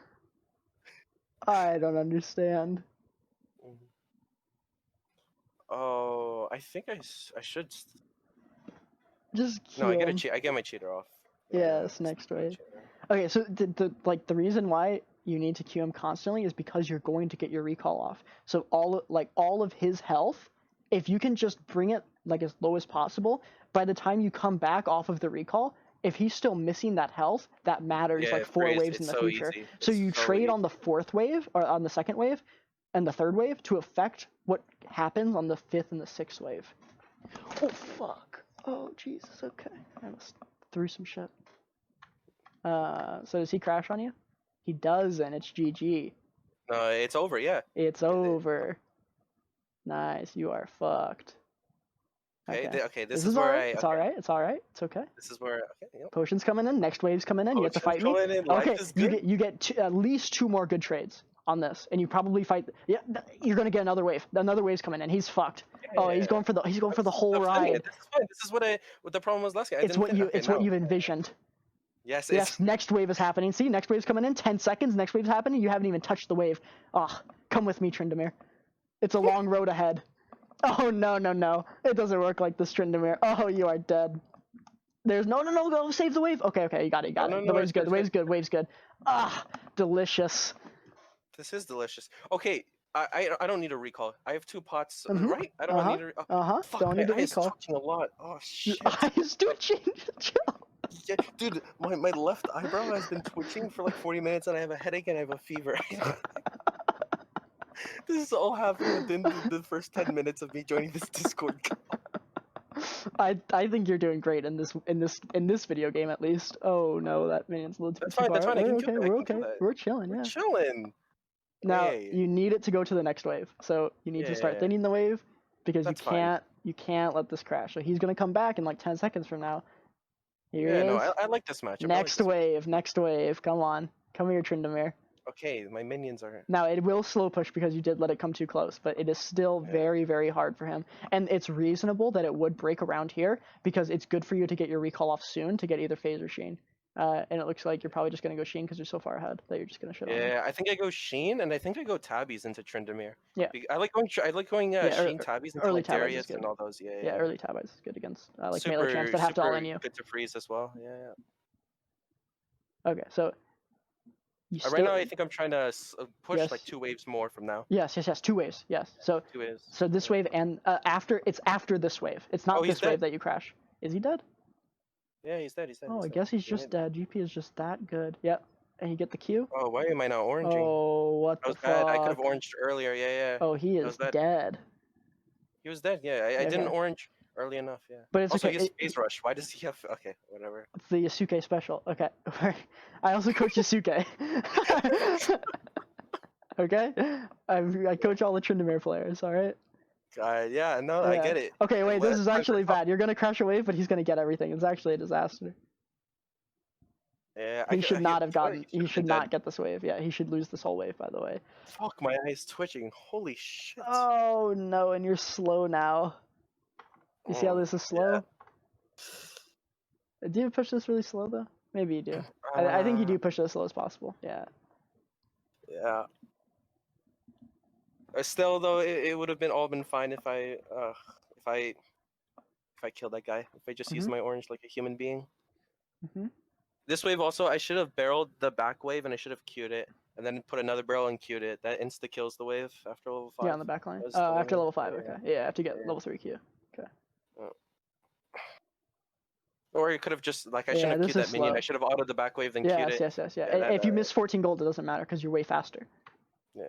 don't understand. Oh, I think I should. Just No, I kill gotta him. cheat. I get my cheater off. Yes, next wave. Okay, so the reason why you need to queue him constantly is because you're going to get your recall off. So all of his health, if you can just bring it like as low as possible, by the time you come back off of the recall, if he's still missing that health, that matters Yeah, like 4 it's waves in the so future. easy. So It's you so trade easy. on the 4th wave or on the 2nd wave and the 3rd wave to affect what happens on the 5th and the 6th wave. Oh fuck. Oh Jesus, okay. I almost threw some shit. So does he crash on you? He doesn't. It's GG. No, it's over. Yeah. It's over. Nice. You are fucked. Okay. Okay. This This is is where alright. I. It's Okay. alright. It's alright. It's okay. This is where. Okay. Yep. Potion's coming in. Next wave's coming in. You have to fight me. Coming in, life Okay. is good. You get at least 2 more good trades on this, and you probably fight. Yeah. You're gonna get another wave. Another wave's coming in. He's fucked. Yeah, He's going for the whole I'm ride. This is fine. This is what the problem was last game. It's what you've envisioned. Yes. Yes, next wave is happening. See, next wave's coming in. 10 seconds, next wave's happening. You haven't even touched the wave. Oh, come with me, Tryndamere. It's a long road ahead. Oh, no. It doesn't work like this, Tryndamere. Oh, you are dead. There's no, go save the wave. Okay, you got it. The wave's good. The wave's good. Ah, delicious. This is delicious. Okay, I don't need a recall. I have 2 pots, right? I don't need a. Fuck, Don't need a recall. I'm touching a lot. Oh shit. Eyes twitching. Yeah, dude, my left eyebrow has been twitching for like 40 minutes, and I have a headache and I have a fever. This is all happening within the first 10 minutes of me joining this Discord call. I think you're doing great in this video game at least. Oh no, that minion's a little too far. That's fine. I can okay. kill that. We're okay. We're chilling. We're chilling. Now Hey. you need it to go to the next wave, so you need to start thinning the wave because you can't let this crash. So he's gonna come back in like 10 seconds from now. Here he is. I like this match. Next wave. Come on, come here, Tryndamere. Okay, my minions are. Now it will slow push because you did let it come too close, but it is still very, very hard for him. And it's reasonable that it would break around here because it's good for you to get your recall off soon to get either Phase or Sheen. And it looks like you're probably just going to go Sheen because you're so far ahead that you're just going to shit on him. Yeah, I think I go Sheen, and I think I go Tabbies into Tryndamere. Yeah. I like going Sheen Tabbies into like Darius and all those. Yeah, early Tabbies is good against like melee champs that have to all in you. Good to freeze as well. Yeah. Okay, so. Right now, I think I'm trying to push like 2 waves more from now. Yes, 2 waves. Yes, so 2 waves. So this wave and after this wave. It's not this wave that you crash. Is he dead? Yeah, he's dead. He's dead. Oh, He's I dead. guess he's He just made it. dead. GP is just that good. Yep. And you get the Q? Oh, why am I not oranging? Oh, what I the was bad. I could have fuck? oranged earlier. Yeah, yeah. Oh, he I is was bad. dead. He was dead. Yeah, I didn't Okay. orange early enough. Yeah. But it's Also, okay. he has phase rush. Why does he have? Okay, whatever. It's the Yasuke special. Okay. I also coach Yasuke. Okay? I coach all the Tryndamere players, alright? Yeah, no, I Yeah. get it. Okay, wait, this is Time for actually top. bad. You're gonna crash a wave, but he's gonna get everything. It's actually a disaster. Yeah, I He could. should not have He gotten. should He have been should dead. not get this wave. Yeah, he should lose this whole wave, by the way. Fuck, my eyes twitching. Holy shit. Oh no, and you're slow now. You see how this is Yeah. slow? Do you push this really slow, though? Maybe you do. I think you Uh, do push it as slow as possible. Yeah. yeah. Still, though, it would have been all been fine if I if I killed that guy. If I just used Mm-hmm. my orange like a human being. Mm-hmm. This wave also, I should have barreled the back wave and I should have queued it, and then put another barrel and queued it. That insta kills the wave after level Yeah, 5. on the back line. That was still After running. level 5, Yeah, okay. Yeah, after you get yeah. level 3 Q. Okay. Or you could have just like I shouldn't Yeah, have this queued is that minion. I slow. should have autoed the back wave then queued Yes, it. yes, yes, yeah. Yeah, that If you miss 14 gold, it doesn't matter because you're way faster. yeah.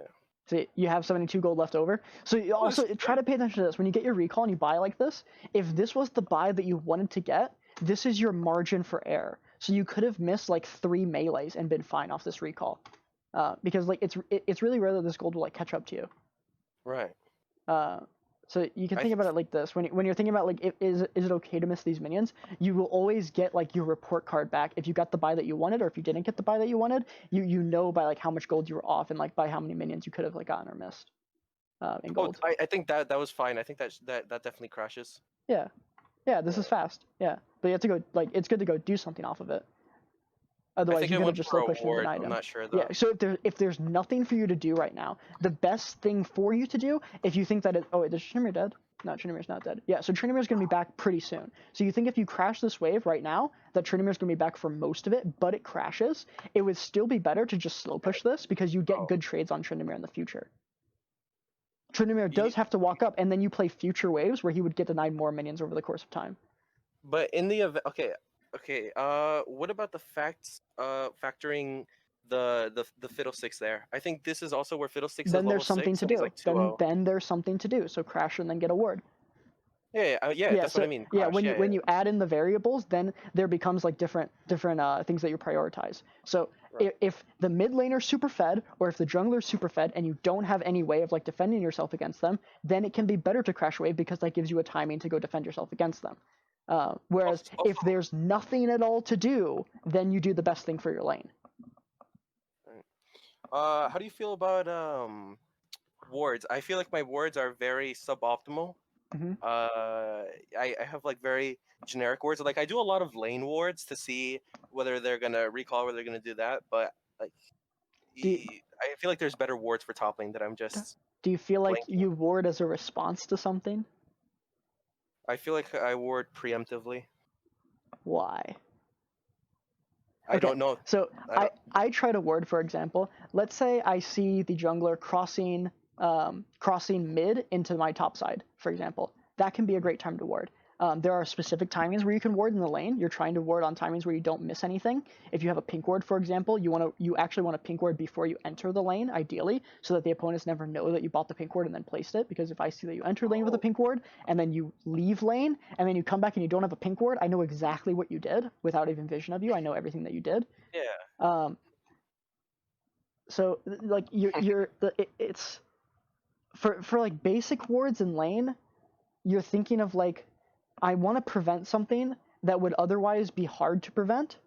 See, you have 72 gold left over. So you also try to pay attention to this. When you get your recall and you buy like this, if this was the buy that you wanted to get, this is your margin for error. So you could have missed like 3 melees and been fine off this recall. Because like it's really rare that this gold will like catch up to you. Right. So you can I think think about it like this: when you're thinking about like, is it okay to miss these minions? You will always get like your report card back if you got the buy that you wanted, or if you didn't get the buy that you wanted. You know by like how much gold you were off and like by how many minions you could have like gotten or missed in gold. I think that was fine. I think that definitely crashes. Yeah, yeah. This is fast. Yeah, but you have to go like it's good to go do something off of it. I Otherwise, think you I could have went just for slow a pushed and ward. denied I'm him. not sure Yeah. though. So if there's nothing for you to do right now, the best thing for you to do, if you think that it, oh wait, is Tryndamere dead? No, Tryndamere's not dead. Yeah, so Tryndamere's gonna be back pretty soon. So you think if you crash this wave right now, that Tryndamere's gonna be back for most of it, but it crashes, it would still be better to just slow push this because you get Oh. good trades on Tryndamere in the future. Tryndamere You, does have to walk up, and then you play future waves where he would get denied more minions over the course of time. but in the event, okay. What about the factoring the fiddlesticks there? I think this is also where fiddlesticks is Then level there's something 6 to and he's do. like 2-0. Then there's something to do. So crash and then get a ward. Yeah, Yeah, that's what so I mean. yeah, Crash. when you add in the variables, then there becomes like different things that you prioritize. So Right. if the mid laner's super fed, or if the jungler's super fed, and you don't have any way of like defending yourself against them, then it can be better to crash wave because that gives you a timing to go defend yourself against them. Whereas Also, if there's nothing at all to do, then you do the best thing for your lane. how do you feel about wards? I feel like my wards are very suboptimal. Mm-hmm. I have like very generic wards. Like I do a lot of lane wards to see whether they're gonna recall, whether they're gonna do that. But like, Do you, I feel like there's better wards for top lane that I'm just do you feel like blanking. you ward as a response to something? I feel like I ward preemptively. Why? I Okay, don't know. so I don't, I try to ward, for example. Let's say I see the jungler crossing mid into my top side, for example. That can be a great time to ward. There are specific timings where you can ward in the lane. You're trying to ward on timings where you don't miss anything. If you have a pink ward, for example, you actually want a pink ward before you enter the lane, ideally, so that the opponents never know that you bought the pink ward and then placed it. Because if I see that you enter lane with a pink ward and then you leave lane and then you come back and you don't have a pink ward, I know exactly what you did without even vision of you. I know everything that you did. yeah. So like it's for like basic wards in lane, you're thinking of like, I want to prevent something that would otherwise be hard to prevent.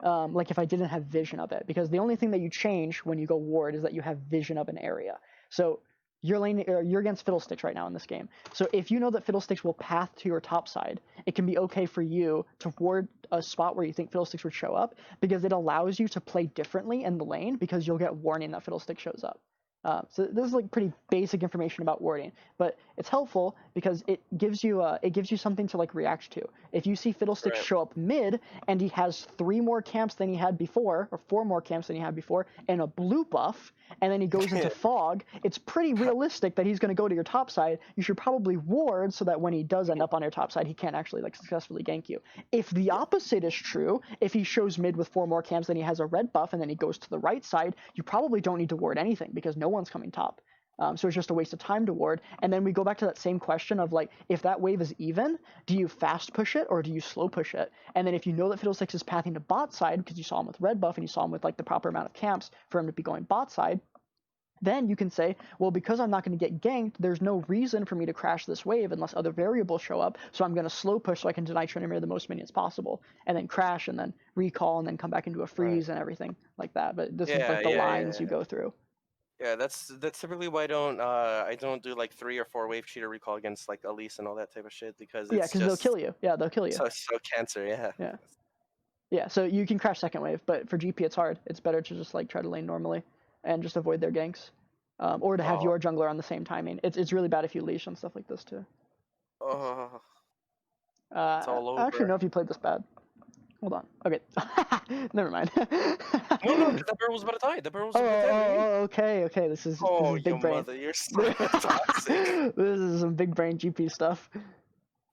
Like if I didn't have vision of it, because the only thing that you change when you go ward is that you have vision of an area. So you're against Fiddlesticks right now in this game. So if you know that Fiddlesticks will path to your top side, it can be okay for you to ward a spot where you think Fiddlesticks would show up, because it allows you to play differently in the lane because you'll get warning that Fiddlesticks shows up. So this is like pretty basic information about warding, but it's helpful because it gives you something to like react to. If you see Fiddlesticks Right. show up mid and he has 3 more camps than he had before, or 4 more camps than he had before, and a blue buff, and then he goes into fog, it's pretty realistic that he's going to go to your top side. You should probably ward so that when he does end up on your top side, he can't actually like successfully gank you. If the opposite is true, if he shows mid with 4 more camps, then he has a red buff, and then he goes to the right side, you probably don't need to ward anything because no one's coming top. So it's just a waste of time to ward. And then we go back to that same question of like, if that wave is even, do you fast push it or do you slow push it? And then if you know that Fiddlesticks is pathing to bot side because you saw him with red buff and you saw him with like the proper amount of camps for him to be going bot side, then you can say, well, because I'm not going to get ganked, there's no reason for me to crash this wave unless other variables show up. So I'm going to slow push so I can deny Tryndamere the most minions possible, and then crash and then recall and then come back into a Right. freeze and everything like that. But this is Yeah, like the yeah, lines yeah. you go through. Yeah, that's typically why I don't do like 3 or 4 wave cheater recall against like Elise and all that type of shit because Yeah, it's because they'll just kill you. Yeah, they'll kill you. so cancer. Yeah. Yeah. Yeah, so you can crash second wave, but for GP it's hard. It's better to just like try to lane normally and just avoid their ganks. Or to have Oh, your jungler on the same timing. It's really bad if you leash on stuff like this too. oh, it's I all actually know over. if you played this bad. Hold on. Okay. Never mind. No, because that barrel was about to die. The barrel was Oh, about to die. What do you mean? okay, okay. This Oh, is your big brain. mother, you're so This toxic. is some big brain GP stuff.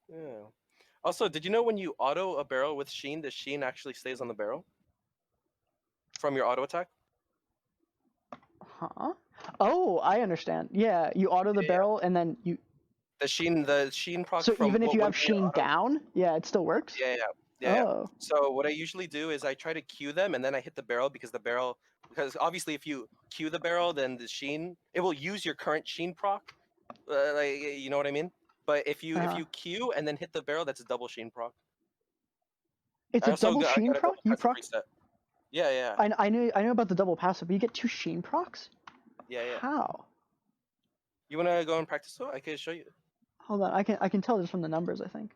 Yeah. Also, did you know when you auto a barrel with Sheen, the Sheen actually stays on the barrel from your auto attack? Huh? Oh, I understand. Yeah, you auto the Yeah, yeah. barrel and then you. The Sheen proc So from even if you when have you Sheen auto. down, yeah, it still works. Yeah, yeah, yeah, yeah. Oh. So what I usually do is I try to cue them and then I hit the barrel because obviously if you cue the barrel, then the Sheen it will use your current Sheen proc, like you know what I mean. But if Uh-huh. you cue and then hit the barrel, that's a double Sheen proc. It's a double I Sheen got a proc. double You passive proc. reset. Yeah, yeah, I know about the double passive, but you get 2 Sheen procs. yeah, yeah. How? You wanna go and practice though? I can show you. Hold on. I can tell just from the numbers. I think.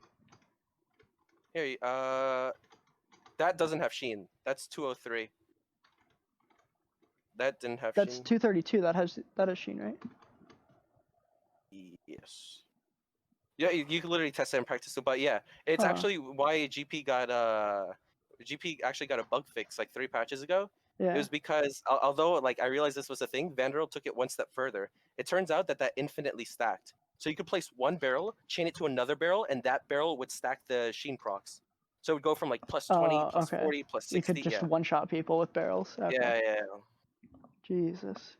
Here, that doesn't have Sheen. That's 203. That didn't have That's Sheen. 232. That has Sheen, right? Yes. Yeah, you can literally test it and practice it, but yeah, it's Huh. actually why GP actually got a bug fix like 3 patches ago. It Yeah. was because although like I realized this was a thing, Vandal took it one step further. It turns out that infinitely stacked. So you could place one barrel, chain it to another barrel, and that barrel would stack the Sheen procs. So it would go from like plus 20, plus Okay. 40, plus You could 60. just Yeah. one-shot people with barrels. Okay. Yeah. Jesus.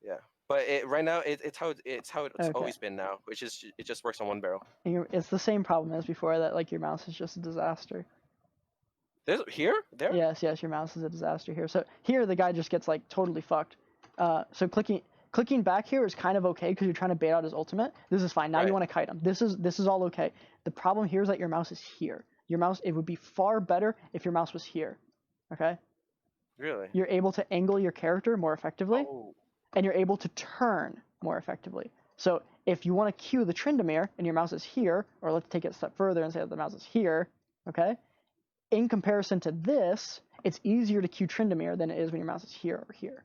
Yeah. But right now it's how it's Okay. always been now, which is it just works on one barrel. It's the same problem as before that like your mouse is just a disaster. There. Yes, your mouse is a disaster here. So here the guy just gets like totally fucked. So clicking back here is kind of okay because you're trying to bait out his ultimate. This is fine. Now you Right. want to kite him. This is all okay. The problem here is that your mouse is here. Your mouse, it would be far better if your mouse was here. Okay? Really? You're able to angle your character more effectively, Oh. and you're able to turn more effectively. So if you want to cue the Tryndamere and your mouse is here, or let's take it a step further and say that the mouse is here, okay? In comparison to this, it's easier to cue Tryndamere than it is when your mouse is here or here.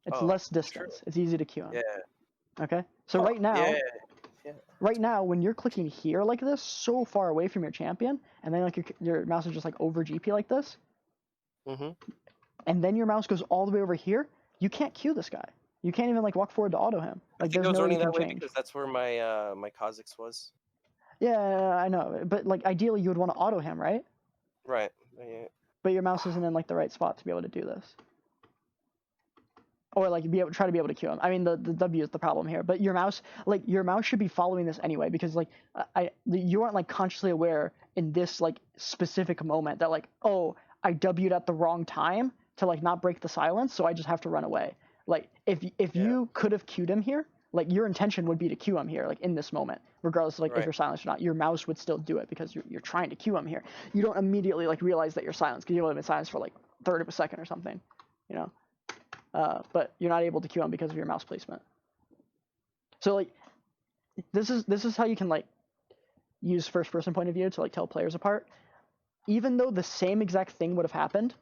It's Oh, less true. distance. It's easy to cue him. Yeah. Okay? So Huh. Yeah. right now, when you're clicking here like this, so far away from your champion, and then like your mouse is just like over GP like this, Mhm. and then your mouse goes all the way over here, you can't cue this guy. You can't even like walk forward to auto him. I Like think there's I was no way you running can that way change. because that's where my Kha'Zix was. Yeah, I know, but like ideally you would want to auto him, right? Right. Yeah. But your mouse isn't in like the right spot to be able to do this. Or like try to be able to cue him. I mean the W is the problem here, but your mouse should be following this anyway because like you aren't like consciously aware in this like specific moment that like, oh, I W'd at the wrong time to like not break the silence, so I just have to run away. Like if you could have cued him here, like your intention would be to cue him here, like in this moment, regardless of like if you're silenced or not. Your mouse would still do it because you're trying to cue him here. You don't immediately like realize that you're silenced because you would have been silenced for like a third of a second or something, you know. But you're not able to cue him because of your mouse placement. So like this is how you can like use first person point of view to like tell players apart. Even though the same exact thing would have happened,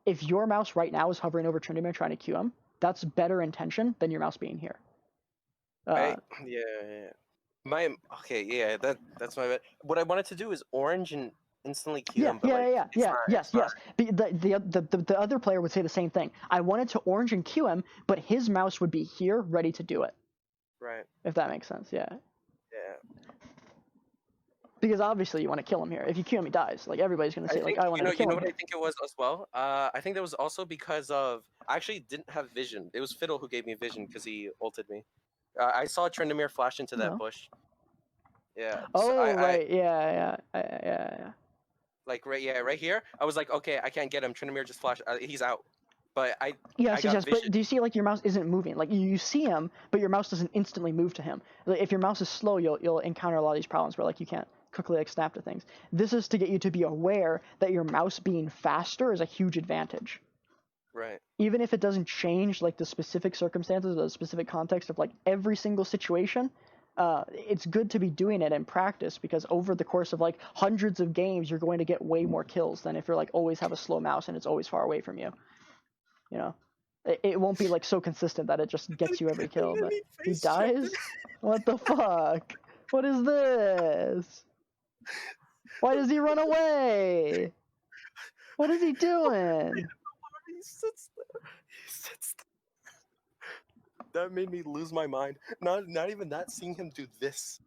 if your mouse right now is hovering over Tryndamere trying to cue him, that's better intention than your mouse being here. Yeah. That's my bad. What I wanted to do is orange and instantly queue him, but like it's not. Yes. The other player would say the same thing. I wanted to orange and queue him, but his mouse would be here, ready to do it. Right. If that makes sense, yeah. Yeah. Because obviously you want to kill him here. If you queue him, he dies. Like everybody's gonna say, like, I want to kill you know him what here. I think it was as well. I think that was also because of I actually didn't have vision. It was Fiddle who gave me vision because he ulted me. I saw Trendemir flash into that No. bush. Yeah. So Oh right, yeah. like right here. I was like, okay, I can't get him. Trendemir just flashed. He's out. But I Yes, got vision. But do you see like your mouse isn't moving? Like you see him, but your mouse doesn't instantly move to him. Like, if your mouse is slow, you'll encounter a lot of these problems where like you can't quickly like snap to things. This is to get you to be aware that your mouse being faster is a huge advantage. Right. Even if it doesn't change like the specific circumstances or the specific context of like every single situation, it's good to be doing it in practice because over the course of like hundreds of games, you're going to get way more kills than if you're like always have a slow mouse and it's always far away from you. You know, it won't be like so consistent that it just gets you every kill. But he dies. What the fuck? What is this? Why does he run away? What is he doing? He sits there. That made me lose my mind. Not even that. Seeing him do this.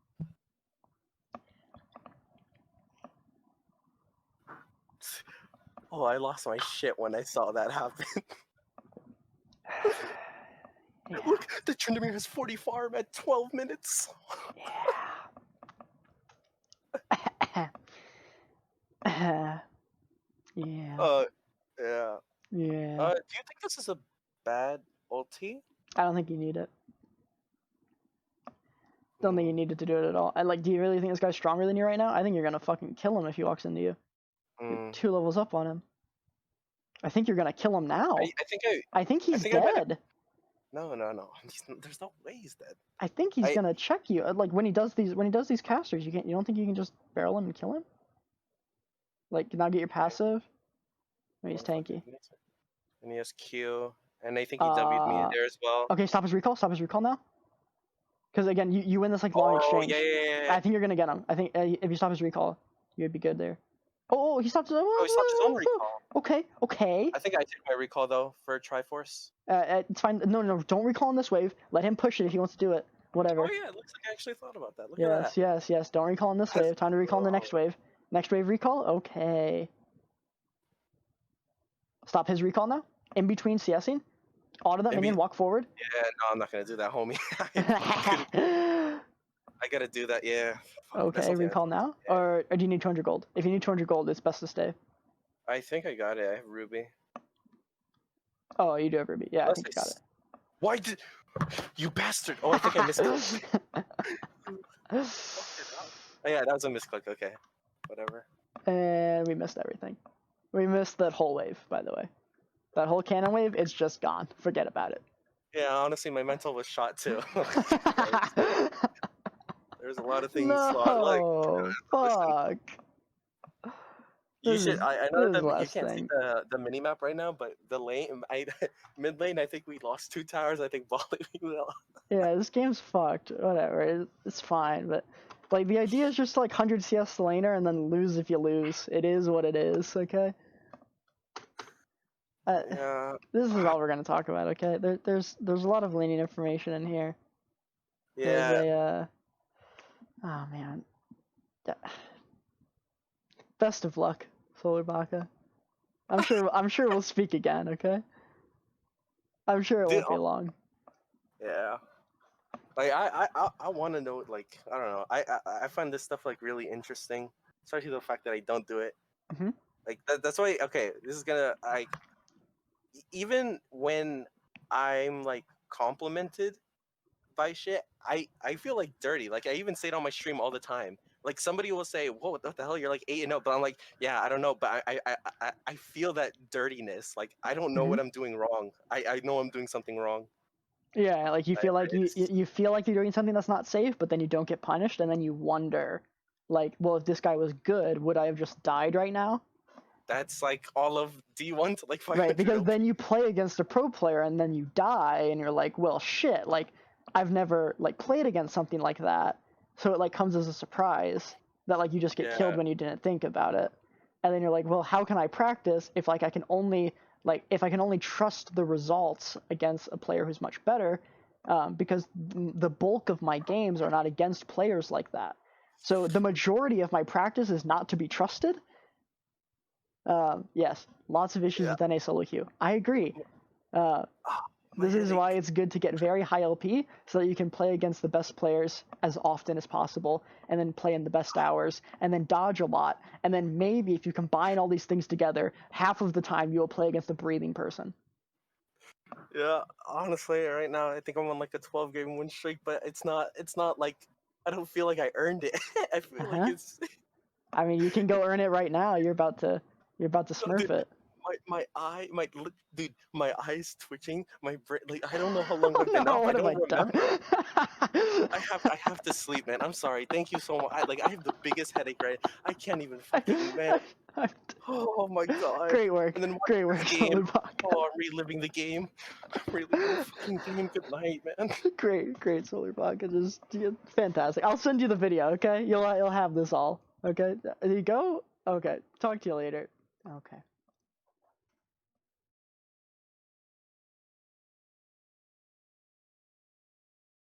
Oh, I lost my shit when I saw that happen. Yeah. Look, the Trendemir has 40 farm at 12 minutes. Yeah. Yeah. Yeah. Yeah. Do you think this is a bad ulti? I don't think you need it. Don't think you needed to do it at all. And like, do you really think this guy's stronger than you right now? I think you're gonna fucking kill him if he walks into you. You're 2 levels up on him. I think you're gonna kill him now. I think he's dead. No. There's no way he's dead. I think he's gonna check you. Like when he does these casters, you don't think you can just barrel him and kill him? Like not get your passive? Or he's tanky. And he has Q, and I think he W'd me there as well. Okay, stop his recall now. Because again, you win this like long exchange. Yeah. I think you're gonna get him. I think if you stop his recall, you'd be good there. Oh, he stopped his. Oh, he stopped his own recall. Okay. I think I take my recall though for Triforce. It's fine. No, don't recall in this wave. Let him push it if he wants to do it. Whatever. Oh yeah, it looks like I actually thought about that. Look at that. Yes. Don't recall in this wave. Time to recall in the next wave. Next wave recall. Okay. Stop his recall now. In between CSing. Auto that minion. Walk forward. Yeah, no, I'm not gonna do that, homie. I gotta do that. Yeah. Okay, recall now, or do you need 200 gold? If you need 200 gold, it's best to stay. I think I got it. I have Ruby. Oh, you do have Ruby. Yeah, I think you got it. Why did you bastard? Oh, I think I missed it. Oh, yeah, that was a misclick. Okay, whatever. And we missed everything. We missed that whole wave, by the way. That whole cannon wave, it's just gone. Forget about it. Yeah, honestly, my mental was shot too. There's a lot of things. No, fuck. You should. I know that you can't see the mini map right now, but the lane, mid lane, I think we lost 2 towers. I think volley we lost. Yeah, this game's fucked. Whatever, it's fine. But like the idea is just like 100 CS the laner and then lose if you lose. It is what it is. Okay. Yeah. This is all we're gonna talk about. Okay. There's a lot of leaning information in here. Yeah. Oh man. Best of luck, solarbacca. I'm sure we'll speak again, okay? I'm sure it won't be long. Yeah. Like I want to know, like, I don't know. I find this stuff like really interesting, especially the fact that I don't do it. Mm-hmm. Like that's why. Okay, this is gonna even when I'm like complimented by shit, I feel like dirty. Like I even say it on my stream all the time. Like somebody will say, "Whoa, what the hell? You're like 8-0," but I'm like, "Yeah, I don't know." But I feel that dirtiness. Like I don't know what I'm doing wrong. I know I'm doing something wrong. Yeah, like you feel like you feel like you're doing something that's not safe, but then you don't get punished, and then you wonder, like, well, if this guy was good, would I have just died right now? that's like all of D1 to like 500 Right, because OP. then you play against a pro player and then you die and you're like, well, shit, like I've never like played against something like that, so it like comes as a surprise that like you just get killed Yeah, when you didn't think about it, and then you're like, well, how can I practice if like I can only if I can only trust the results against a player who's much better, because the bulk of my games are not against players like that, so the majority of my practice is not to be trusted. Yes, lots of issues yeah. with NA solo queue. I agree. Uh, Ah, my this is why headache. it's good to get very high LP so that you can play against the best players as often as possible and then play in the best hours and then dodge a lot. And then maybe if you combine all these things together, half of the time you'll play against a breathing person. Yeah, honestly, right now I think I'm on like a 12 game win streak, but it's not like I don't feel like I earned it. I feel like Uh-huh. it's I mean, you can go earn it right now. You're about to no, smurf dude. it. My eye, my look, dude, my eyes twitching. My brain, like I don't know how long Oh I've been no, off. I what have don't I done? remember. I have to sleep, man. I'm sorry. Thank you so much. I have the biggest headache right. I can't even fucking man. Oh my god. Great work. And then Great watching work, the game. solarbacca. Oh, I'm reliving the game. I'm reliving the fucking game. Good night, man. Great solarbacca. Just fantastic. I'll send you the video, okay? You'll have this all. Okay? There you go? Okay. Talk to you later. Okay.